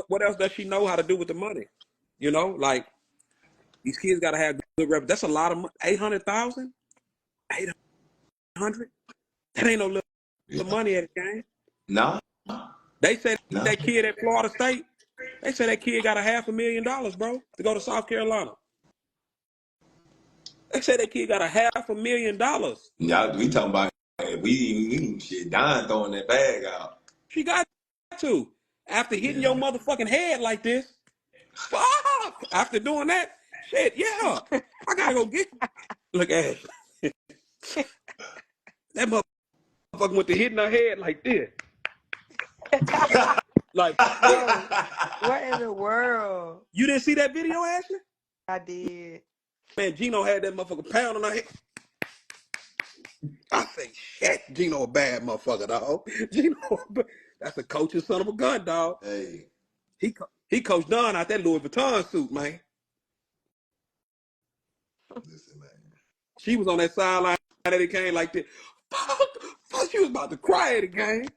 what else does she know how to do with the money. Like these kids gotta have good rep. That's a lot of money. 800,000, 800. That ain't no little Yeah. money at the game. No. They say No. that kid at Florida State. They say that kid got $500,000, bro, to go to South Carolina. They say that kid got $500,000. Y'all, we talking about we shit. Don throwing that bag out. She got to after hitting Yeah. your motherfucking head like this. Fuck! After doing that, shit, yeah, I gotta go get. Look at that motherfucker went to hitting her head like this. Like, Bro, what in the world? you didn't see that video, Ashley? I did. Man, Gino had that motherfucker pound on her head. I say, shit, Gino a bad motherfucker, dog. Gino, that's a coaching son of a gun, dog. Hey, He coached Don out that Louis Vuitton suit, man. listen, man. She was on that sideline at the game like this. Fuck, she was about to cry at the game.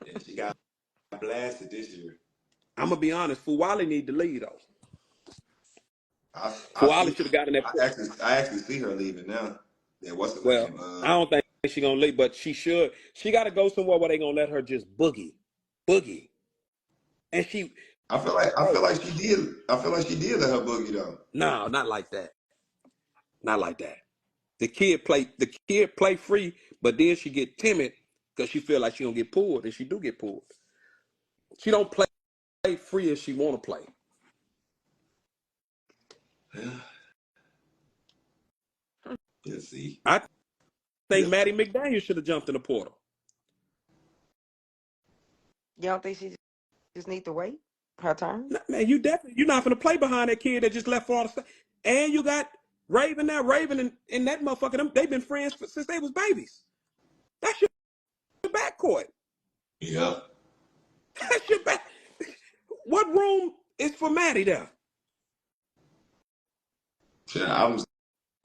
Yeah, she got blasted this year. I'm gonna be honest, Fuwali need to lead though. I Fuwali see. should have gotten that. I actually see her leaving now. Yeah, what's the Well, name? I don't think she gonna leave, but she should. She got to go somewhere where they gonna let her just boogie. And she, I feel like she did. I feel like she did let her boogie though. no, not like that. Not like that. The kid play free, but then she get timid because she feel like she gonna get pulled, and she do get pulled. She don't play free as she want to play. Yeah, see. I think Yeah. Maddie McDaniel should have jumped in the portal. You don't think she just need to wait her turn? Man, you're not gonna play behind that kid that just left Florida State. And you got Raven now. Raven and that motherfucker, they've been friends since they was babies. That's your backcourt. Yeah. That's your back. What room is for Maddie there? Yeah, I'm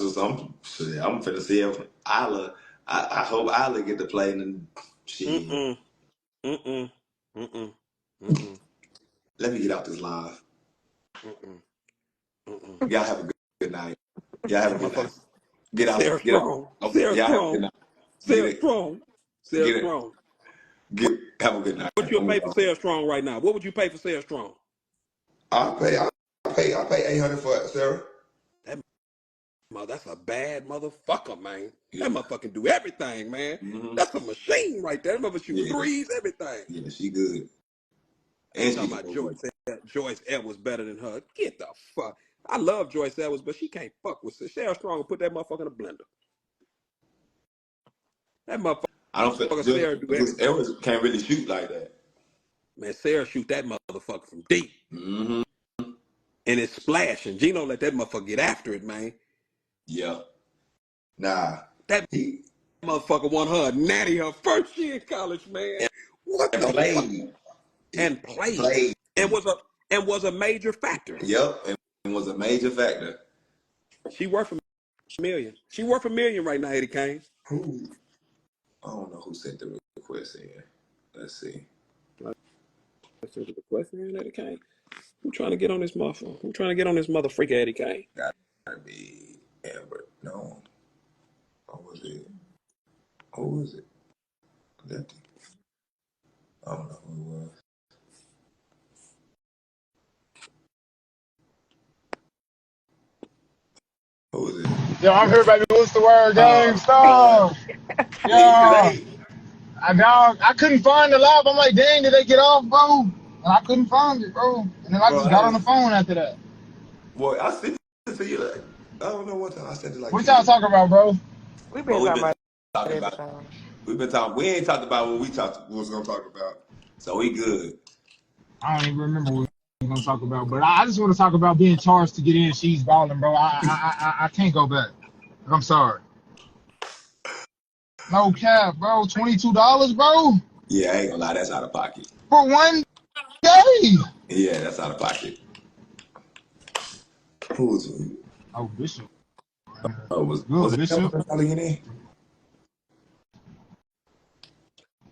finna see if Isla. I hope Isla get to play in the shit. Mm-mm. Let me get out this live. Mm-mm. Y'all have a good night. Y'all have a That good night. motherfucker. Get out. Sarah Get out. Strong. Okay. Sarah Y'all have a good Strong. night. Get Sarah it. Strong. Sarah Get it. Strong. Have a good night. What you'll pay for Sarah Strong right now? What would you pay for Sarah Strong? I pay 800 for it, Sarah. That's a bad motherfucker, man. Yeah. That motherfucker do everything, man. Mm-hmm. That's a machine right there. That motherfucker shoot Yeah. threes, everything. Yeah, she good. And And talking she about can Joyce. Joyce Edwards better than her. Get the fuck. I love Joyce Edwards, but she can't fuck with Sarah Strong and put that motherfucker in a blender. That motherfucker. I don't feel Sarah do Juice everything. Edwards can't really shoot like that. Man, Sarah shoot that motherfucker from deep. Mm-hmm. And it's splashing. Gino let that motherfucker get after it, man. Yeah. Nah. That motherfucker won her a natty her first year in college, man. What And the fuck? played. And played. And was a major factor. Yep. And was a major factor. She worth $1 million. She worth $1 million right now, Eddie Kane. Who? I don't know who sent the request in. Let's see. Sent the request in, Eddie Kane. Who trying to get on this motherfucker? Who trying to get on this motherfucker, Eddie Kane? Gotta be Amber. No. Or was it? Who was it? Lefty. I don't know who it was. Who was it? Yo, I'm here, baby. What's the word, gang? Boy. Stop. Yo, I couldn't find the live. I'm like, dang, did they get off, bro? And I couldn't find it, bro. And then I just got on the phone after that. Boy, I sent it to you like, I don't know what time. I sent it like What y'all talking about, bro? We've been talking about everything. We ain't talked about what we was gonna talk about. So we good. I don't even remember what we were gonna talk about, but I just want to talk about being charged to get in. She's balling, bro. I can't go back. I'm sorry. No cap, bro. $22, bro, Yeah, I ain't gonna lie, that's out of pocket. for one day. Yeah, that's out of pocket. Who's Oh, Bishop, was good it Bishop. calling it in?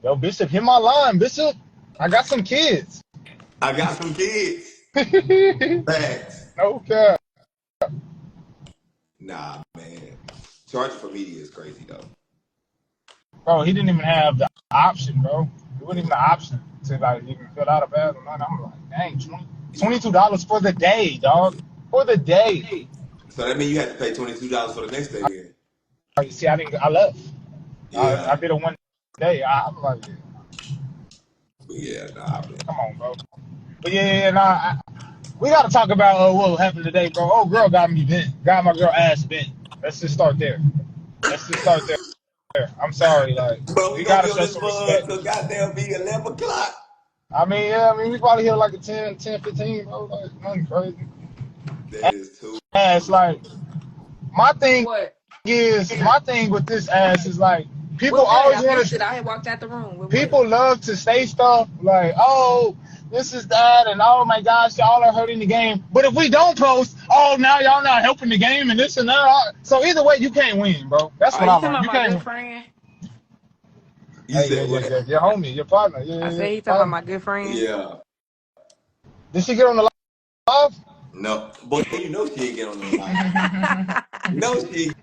Yo, Bishop, hit my line, Bishop. I got some kids. I got some kids. Facts. No cap. Nah, man. Charging for media is crazy though. Bro, he didn't even have the option, bro. It wasn't even an option to like even fill out a bad amount. I'm like, dang, $22 for the day, dog. For the day. So that means you had to pay $22 for the next day then. You see, I left. I Yeah. did it one day. I'm like, But yeah, nah, man. come on, bro. But yeah, we got to talk about what happened today, bro. Oh, girl got me bent. Got my girl ass bent. Let's just start there. I'm sorry, like, Bro, we we gonna got be to on show this some mud respect. till goddamn be 11 o'clock. We probably hit like a 10, 15, bro. Like, nothing crazy. That is too Ass, much. like, my thing What? my thing with this ass is like, people What was always I want missed to, it. I had walked out the room. What was it? people love to say stuff like, oh, this is that, and oh my gosh, y'all are hurting the game. But if we don't post, oh, now y'all not helping the game and this and that. So either way, you can't win, bro. That's Are what you I talking learned. about You my can't good win. friend? You Hey, said what? your homie, your partner. I said he talking about Partner. my good friend. Yeah. Did she get on the live? No. Boy, you know she ain't get on no live. You know she ain't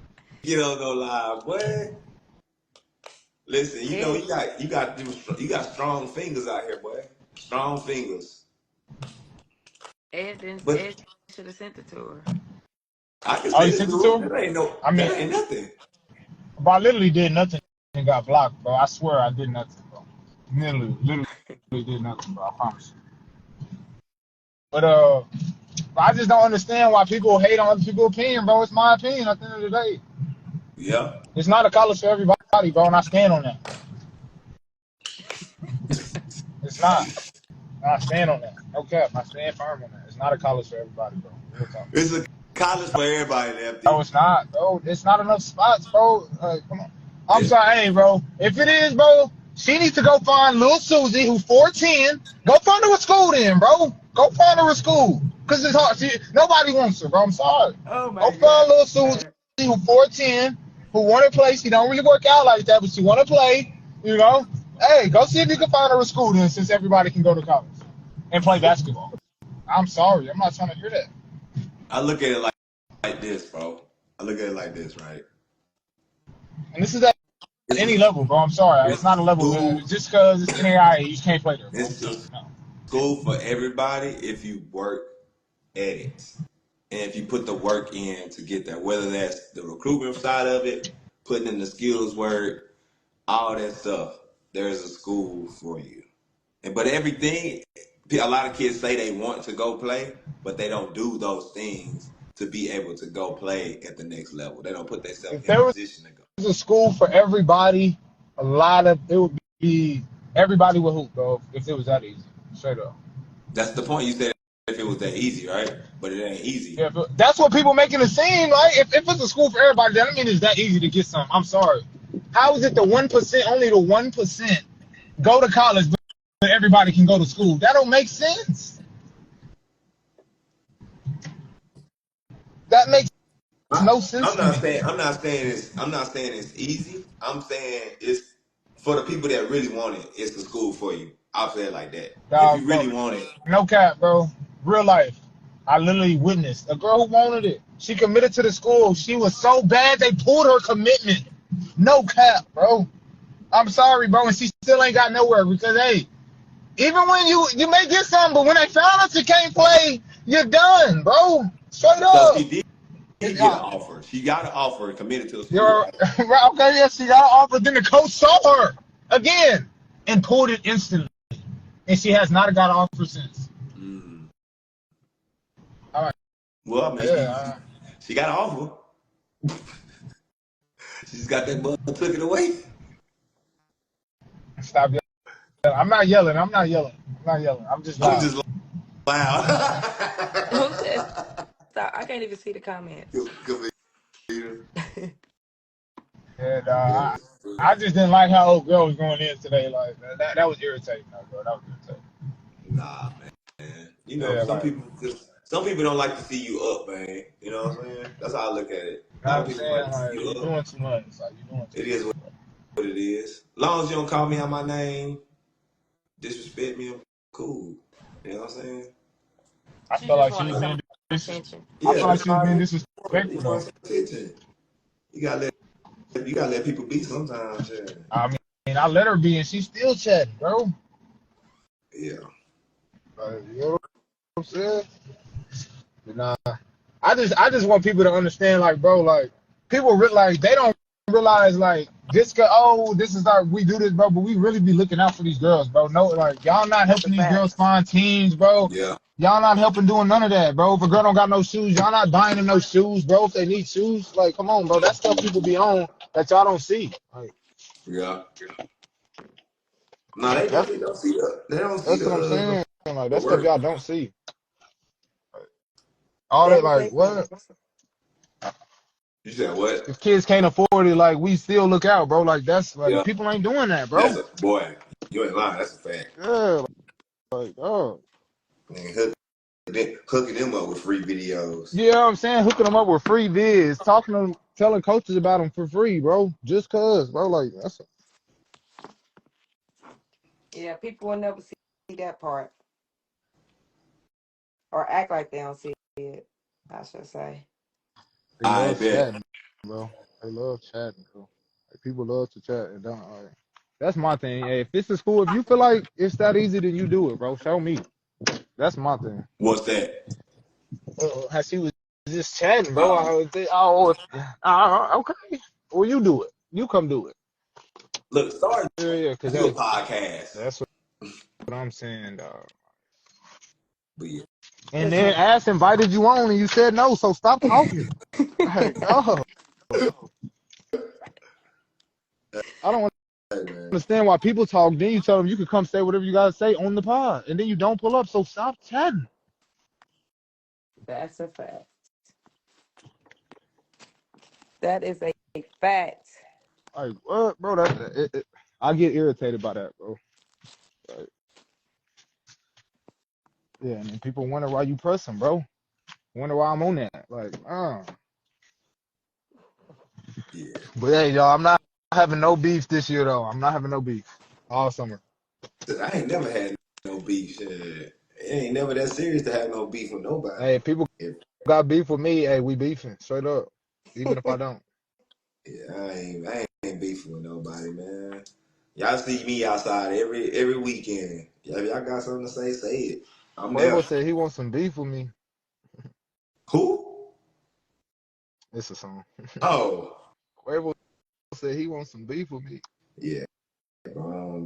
get on no live, boy. Listen, you know Ed, you got strong fingers out here, boy. Strong fingers. But Ed should have sent it to her. I can Oh, you send it sent it to to her. her? I That mean, ain't nothing. but I literally did nothing and got blocked, bro. I swear I did nothing, bro. Literally did nothing, bro. I promise you. But I just don't understand why people hate on other people's opinion, bro. It's my opinion at the end of the day. Yeah. It's not a college for everybody, bro, and I stand on that. It's not. I stand on that. No cap. I stand firm on that. It's not a college for everybody, bro. Real talk. It's a college for everybody, No, Lefty. it's not, bro. It's not enough spots, bro. Come on. I'm It, sorry, hey, bro. If it is, bro, she needs to go find little Susie, who's 14. Go find her a school then, bro. Go find her a school. Because it's hard. Nobody wants her, bro. I'm sorry. Oh Go my find God. little Susie, who's 14, who want to play. She don't really work out like that, but she want to play, you know. Hey, go see if you can find her a school then, since everybody can go to college and play basketball. I'm sorry. I'm not trying to hear that. I look at it like this, bro. I look at it like this, right? And this is at It's a, any level, bro. I'm sorry. It's it's not a a level. school. Just because it's NAIA, you just can't play there, bro. I'm It's a sorry. No. school for everybody if you work at it. And if you put the work in to get there, whether that's the recruitment side of it, putting in the skills work, all that stuff, there's a school for you. But everything, a lot of kids say they want to go play, but they don't do those things to be able to go play at the next level. They don't put themselves If in there was position to go. a school for everybody, it would be everybody would hoop, bro. If it was that easy, straight up. That's the point. You said if it was that easy, right? But it ain't easy. Yeah, but that's what people making it seem like. If it's a school for everybody, that doesn't mean it's that easy to get some. I'm sorry. How is it the 1%? Only the 1% go to college, but everybody can go to school? That don't make sense. That makes no sense I'm to not me. saying it's easy. I'm saying it's for the people that really want it. It's the school for you. I'll say it like that. If you Bro, really want it, no cap, bro. Real life. I literally witnessed a girl who wanted it. She committed to the school. She was so bad they pulled her commitment. No cap, bro. I'm sorry, bro, and she still ain't got nowhere because hey, even when you may get something, but when they found out you can't play, you're done, bro. Straight so she up. did get an offer. She got an offer and committed to a school, You're right? right, okay, yes, she got an offer. Then the coach saw her again and pulled it instantly. And she has not got an offer since. Mm. All right. Well, I mean, Yeah. she got an offer. She just got that bug took it away. Stop yelling. I'm not yelling. I'm not yelling. I'm just I'm loud. just Wow. Who says stop? I can't even see the comments. Good for And you. I just didn't like how old girl was going in today. Like that was irritating, though, bro. That was irritating. Nah, man. You know, Yeah, like, some people don't like to see you up, man. You know what I'm saying? That's how I look at it. you A know lot what of I'm people don't like saying? to see Like, you you're up. doing too much. Like, you're doing too It much, is bro. what it is. As long as you don't call me out my name, disrespect me, I'm cool. You know what I'm saying? I She felt just like she wanted was some being attention. I Yeah, felt like that's she was all being it is. disrespectful You though. want some attention. You gotta let people be sometimes. Yeah. I mean, I let her be, and she's still chatting, bro. Yeah. Like, you know what I'm saying? But nah, I just want people to understand, like, bro, like, people like they don't realize, like, this is our we do this, bro, but we really be looking out for these girls, bro. No, like, y'all not That's a helping these fact. girls find teams, bro. Yeah. Y'all not helping doing none of that, bro. If a girl don't got no shoes, y'all not buying them no shoes, bro. If they need shoes, like, come on, bro. That stuff people be on that y'all don't see. Like, Yeah. No, they that's definitely don't see they don't see that's what I'm saying. Like, the that stuff work. y'all don't see. All that, That is like, a what? fact. You said what? If kids can't afford it, like, we still look out, bro. Like, that's like Yeah. people ain't doing that, That's bro. a boy. You ain't lying. That's a fact. Yeah, like, oh. And hooking them up with free videos. You know what I'm saying? Hooking them up with free vids, talking to them, telling coaches about them for free, bro. Just cause, bro. Like, that's Yeah, people will never see that part or act like they don't see it. I should say. they I love bet. chatting, bro. They love chatting, bro. Like, people love to chat and don't. Like, that's my thing. Hey, if this is cool, if you feel like it's that easy, then you do it, bro. Show me. That's my thing. What's that? As she was just chatting, bro. I Um, was think, okay. Well, you do it. You come do it. look, start Yeah, yeah. Cause you a hey, podcast. that's what I'm saying, dog. But yeah. And then Listen, Ass invited you on, and you said no. So stop talking. Like, oh, I don't Hey, man. understand why people talk. Then you tell them you can come say whatever you gotta say on the pod, and then you don't pull up. So stop chatting. that's a fact. That is a fact. Like what, bro? I get irritated by that, bro. Like, yeah, and then people wonder why you pressing, bro. Wonder why I'm on that. Like, Yeah. But hey, y'all, I'm not having no beef this year, though. I'm not having no beef all summer. I ain't never had no beef. Shit. It ain't never that serious to have no beef with nobody. Hey, if people If, got beef with me, hey, we beefing straight up, even if I don't. yeah, I ain't beefing with nobody, man. Y'all see me outside every weekend. Yeah, if y'all got something to say it. I'm there. Quavo said he wants some beef with me. Who? It's a song. Oh. Quavo said he wants some beef with me. Yeah, bro.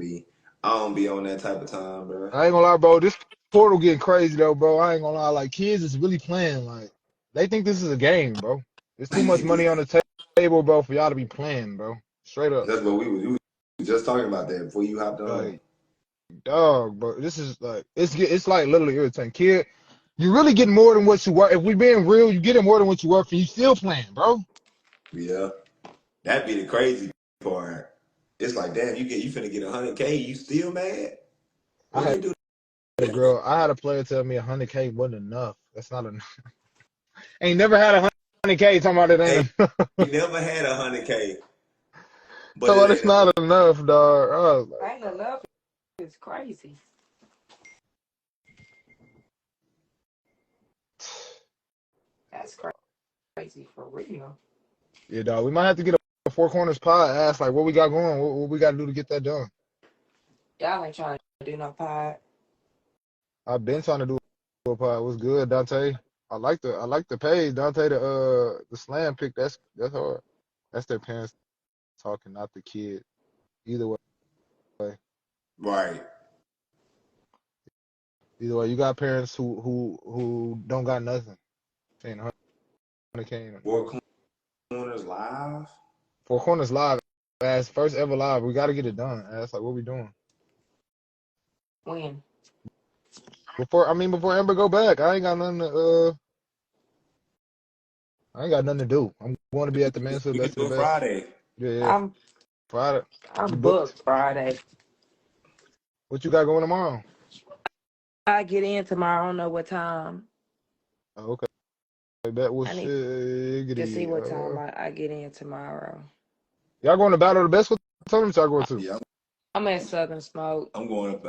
I don't be on that type of time, bro. I ain't gonna lie, bro. This portal getting crazy though, bro. I ain't gonna lie. Like kids is really playing. Like they think this is a game, bro. There's too much money on the table, bro, for y'all to be playing, bro. Straight up. That's what we was just talking about that before you hopped on. Like, dog, bro. This is like it's like literally irritating. Kid, you really getting more than what you work. If we being real, you getting more than what you work for. You still playing, bro. Yeah, that'd be the crazy part. It's like, damn, you finna get 100K, you still mad? I What had they do a that for? girl. I had a player tell me 100K wasn't enough. That's not enough. Ain't never had 100K. Talking about it Hey, ain't enough. you never had 100K, but Talking it about it's ain't not enough. enough, dog. I was like, Ain't enough is crazy. That's crazy for real. yeah, dog. We might have to get a Four Corners pod. Ask like what we got going. What we got to do to get that done. Y'all ain't trying to do no pod. I've been trying to do a pod. What's good, Dante? I like the page, Dante. The slam pick. That's hard. That's their parents talking, not the kid. Either way, Right. you got parents who don't got nothing. Saying 100K ain't enough. Four Corners live. Four Corners live, as first ever live. We got to get it done. That's like what we doing. When? Before Amber go back, I ain't got nothing to do. I'm going to be at the Mansfield We can Best of do the it Best. Friday. Yeah. I'm Friday. You I'm booked? booked Friday. What you got going tomorrow? I get in tomorrow. I don't know what time. Oh, okay. That was I need to see shiggity. what time I get in tomorrow. Y'all going to Battle of the Best? What tournament y'all going to? Yeah, I'm at Southern Smoke. I'm I going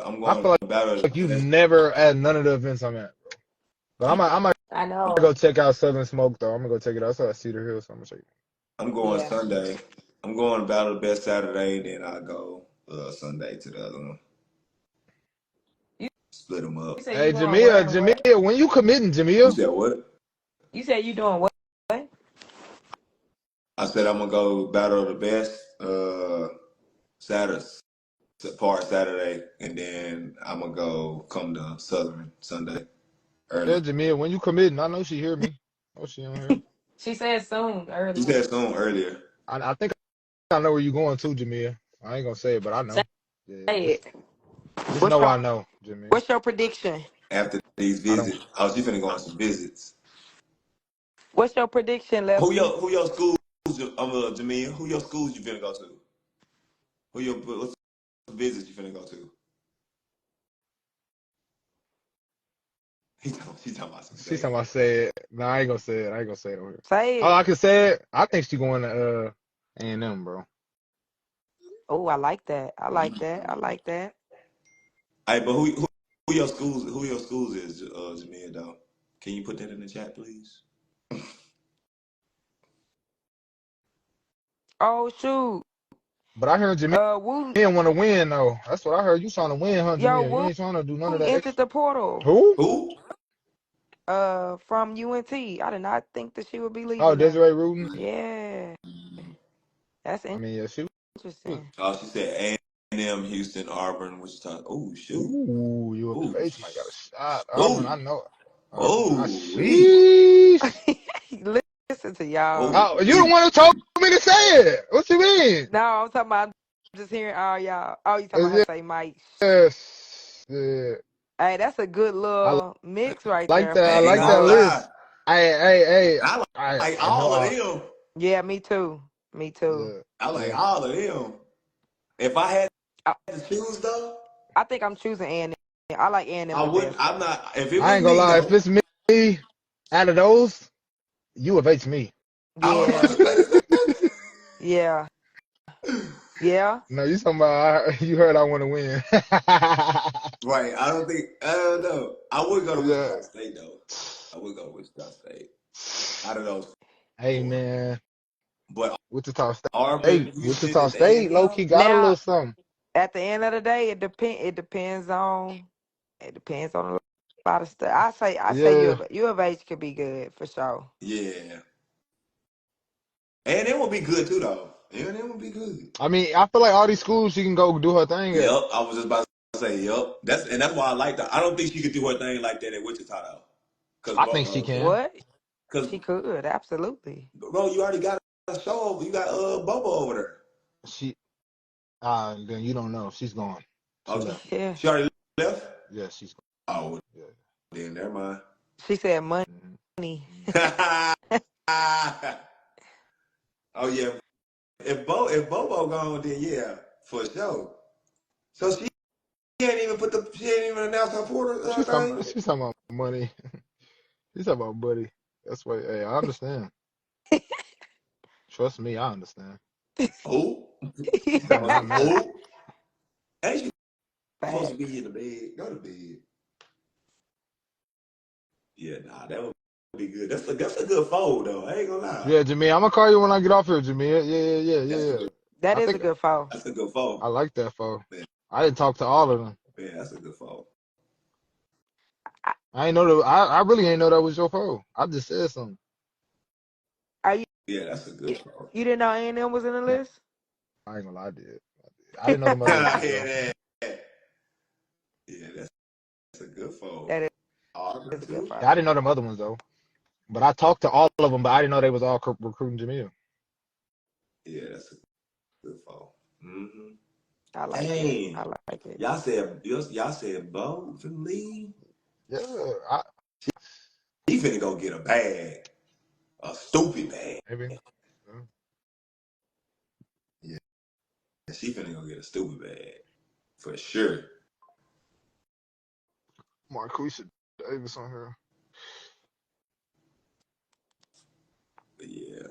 feel to battle like the you best. never at none of the events I'm at. But I might I know. go check out Southern Smoke though. I'm gonna go check it out. I saw Cedar Hill, so I'm gonna check it I'm going Yeah. Sunday. I'm going to battle the best Saturday, then I go Sunday to the other one. You, Split them you up. say out. you Hey, going where and what? Jamia, when you committing, You Jamia? said what? You said you doing what? What? I said I'm gonna go battle the best Saturday, Saturday, and then I'm gonna go come to Southern Sunday Yeah, early. Jamia, when you committing? I know she hear me. Oh, she on here. She said soon You earlier. said soon earlier. I think I know where you going to, Jamia. I ain't gonna say it, but I Say know. Yeah, it. just What's know your I know, Jamia. What's your prediction? After these I don't. visits, oh, she finna go on some visits. What's your prediction, Lefty? Who your schools? Jamia. Who your schools you finna go to? What's the visits you finna go to? She talking about some She's say talking it. about say it. No, I ain't gonna say it. I ain't gonna say it over here. Say Oh, it. I can say it. I think she going to A&M, bro. Oh, I like that. I like that. I like that. Hey, but who your schools is, Jamia though? Can you put that in the chat, please? Oh shoot. But I heard Jamia Wooten. want to win though. That's what I heard. You trying to win, huh, Yo, Jamia? You ain't trying to do none of Wooten that entered extra. the portal. Who? Who? From UNT. I did not think that she would be Oh, leaving them. Desiree Rudin. Yeah, that's I mean, yeah, she was. interesting. Oh, she said A&M, Houston, Auburn, Wichita. Oh shoot. Ooh, U of Ooh. H might got a shot. Auburn, I Ooh. know. Auburn, I Oh. sheesh. Listen to y'all. Oh. Oh, you the one who told me to say it. What you mean? No, I'm talking about just hearing all y'all. Oh, you talking about her Yeah, say Mike. yes. Yeah. Hey, that's a good I little mix right like there that. for I I the ain't like that gonna show. lie. list. Hey. I like I know. all of them. Yeah, me too. Me too. Yeah, I like yeah. all of them. If I had I, to choose though, I think I'm choosing A&M. I like A&M I the would. best I'm though. not. If it I was ain't gonna me lie. If though, it's me, out of those, U of H me. I was about Yeah, to say the yeah, same thing. yeah. No, you talking about? You heard I want to win. Right. I don't think. I don't know. I would go to Yeah. Wichita State though. I would go to Wichita State. Out of those Hey four, man, but Wichita State. Auburn, Hey, Houston, Wichita and State, low A&M. key got a little Now, something. at the end of the day, it depends on a lot of stuff. I say Yeah. U of H could be good for sure. Yeah. A&M will be good too though. A&M will be good. I mean, I feel like all these schools she can go do her thing at. Yep. I was just about to say yep. That's why I like that. I don't think she could do her thing like that at Wichita though. I think she can. What? Cause She could, absolutely. bro, you already got a show over. You got Bubba over there. She then you don't know. She's gone. She Oh, left. Yeah. she already left. Yeah, she's gone. Oh, well, Yeah. then never mind. She said money. Mhm. Oh yeah. If Bobo gone, then yeah, for sure. So she ain't even announced her porter thing. She's talking about money. She's talking about buddy. That's why hey, I understand. Trust me, I understand. Who? She I talking mean, about I some know. who? Ain't you supposed to Facts. be in the bed? Go to bed. Yeah, nah, that would be good. That's a good fold though. I ain't gonna lie. Yeah, Jimmy, I'm gonna call you when I get off here, Jimmy. That's a Yeah. good. That I is a think good foul. That's a good fold. I like that for. Man, I didn't talk to all of them. man, that's a good fold. I- I ain't know that. I really ain't know that was your phone. I just said something. Are you? Yeah, that's a good fold. You didn't know A&M was in the No, list? I ain't gonna lie. I didn't know them other I ones hear though. that. Yeah, that's a good fold. That Auburn is a good too. Yeah, I foul. didn't know them other ones though. But I talked to all of them, but I didn't know they was all recruiting Jamil. Yeah, that's a good fold. Mm-hmm. I like it. Dang. I like it. Y'all said Bo finna leave? Yeah, I, He finna go get a bag, a stupid bag. maybe. Yeah, she finna go get a stupid bag for sure. Marquisha Davis on here. But yeah,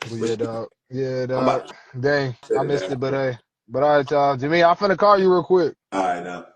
But but yeah, dog. Yeah, I'm dog. about to Dang, set I it missed down. it, but hey. But all right, y'all. Jimmy, I'm finna call you real quick. All right now.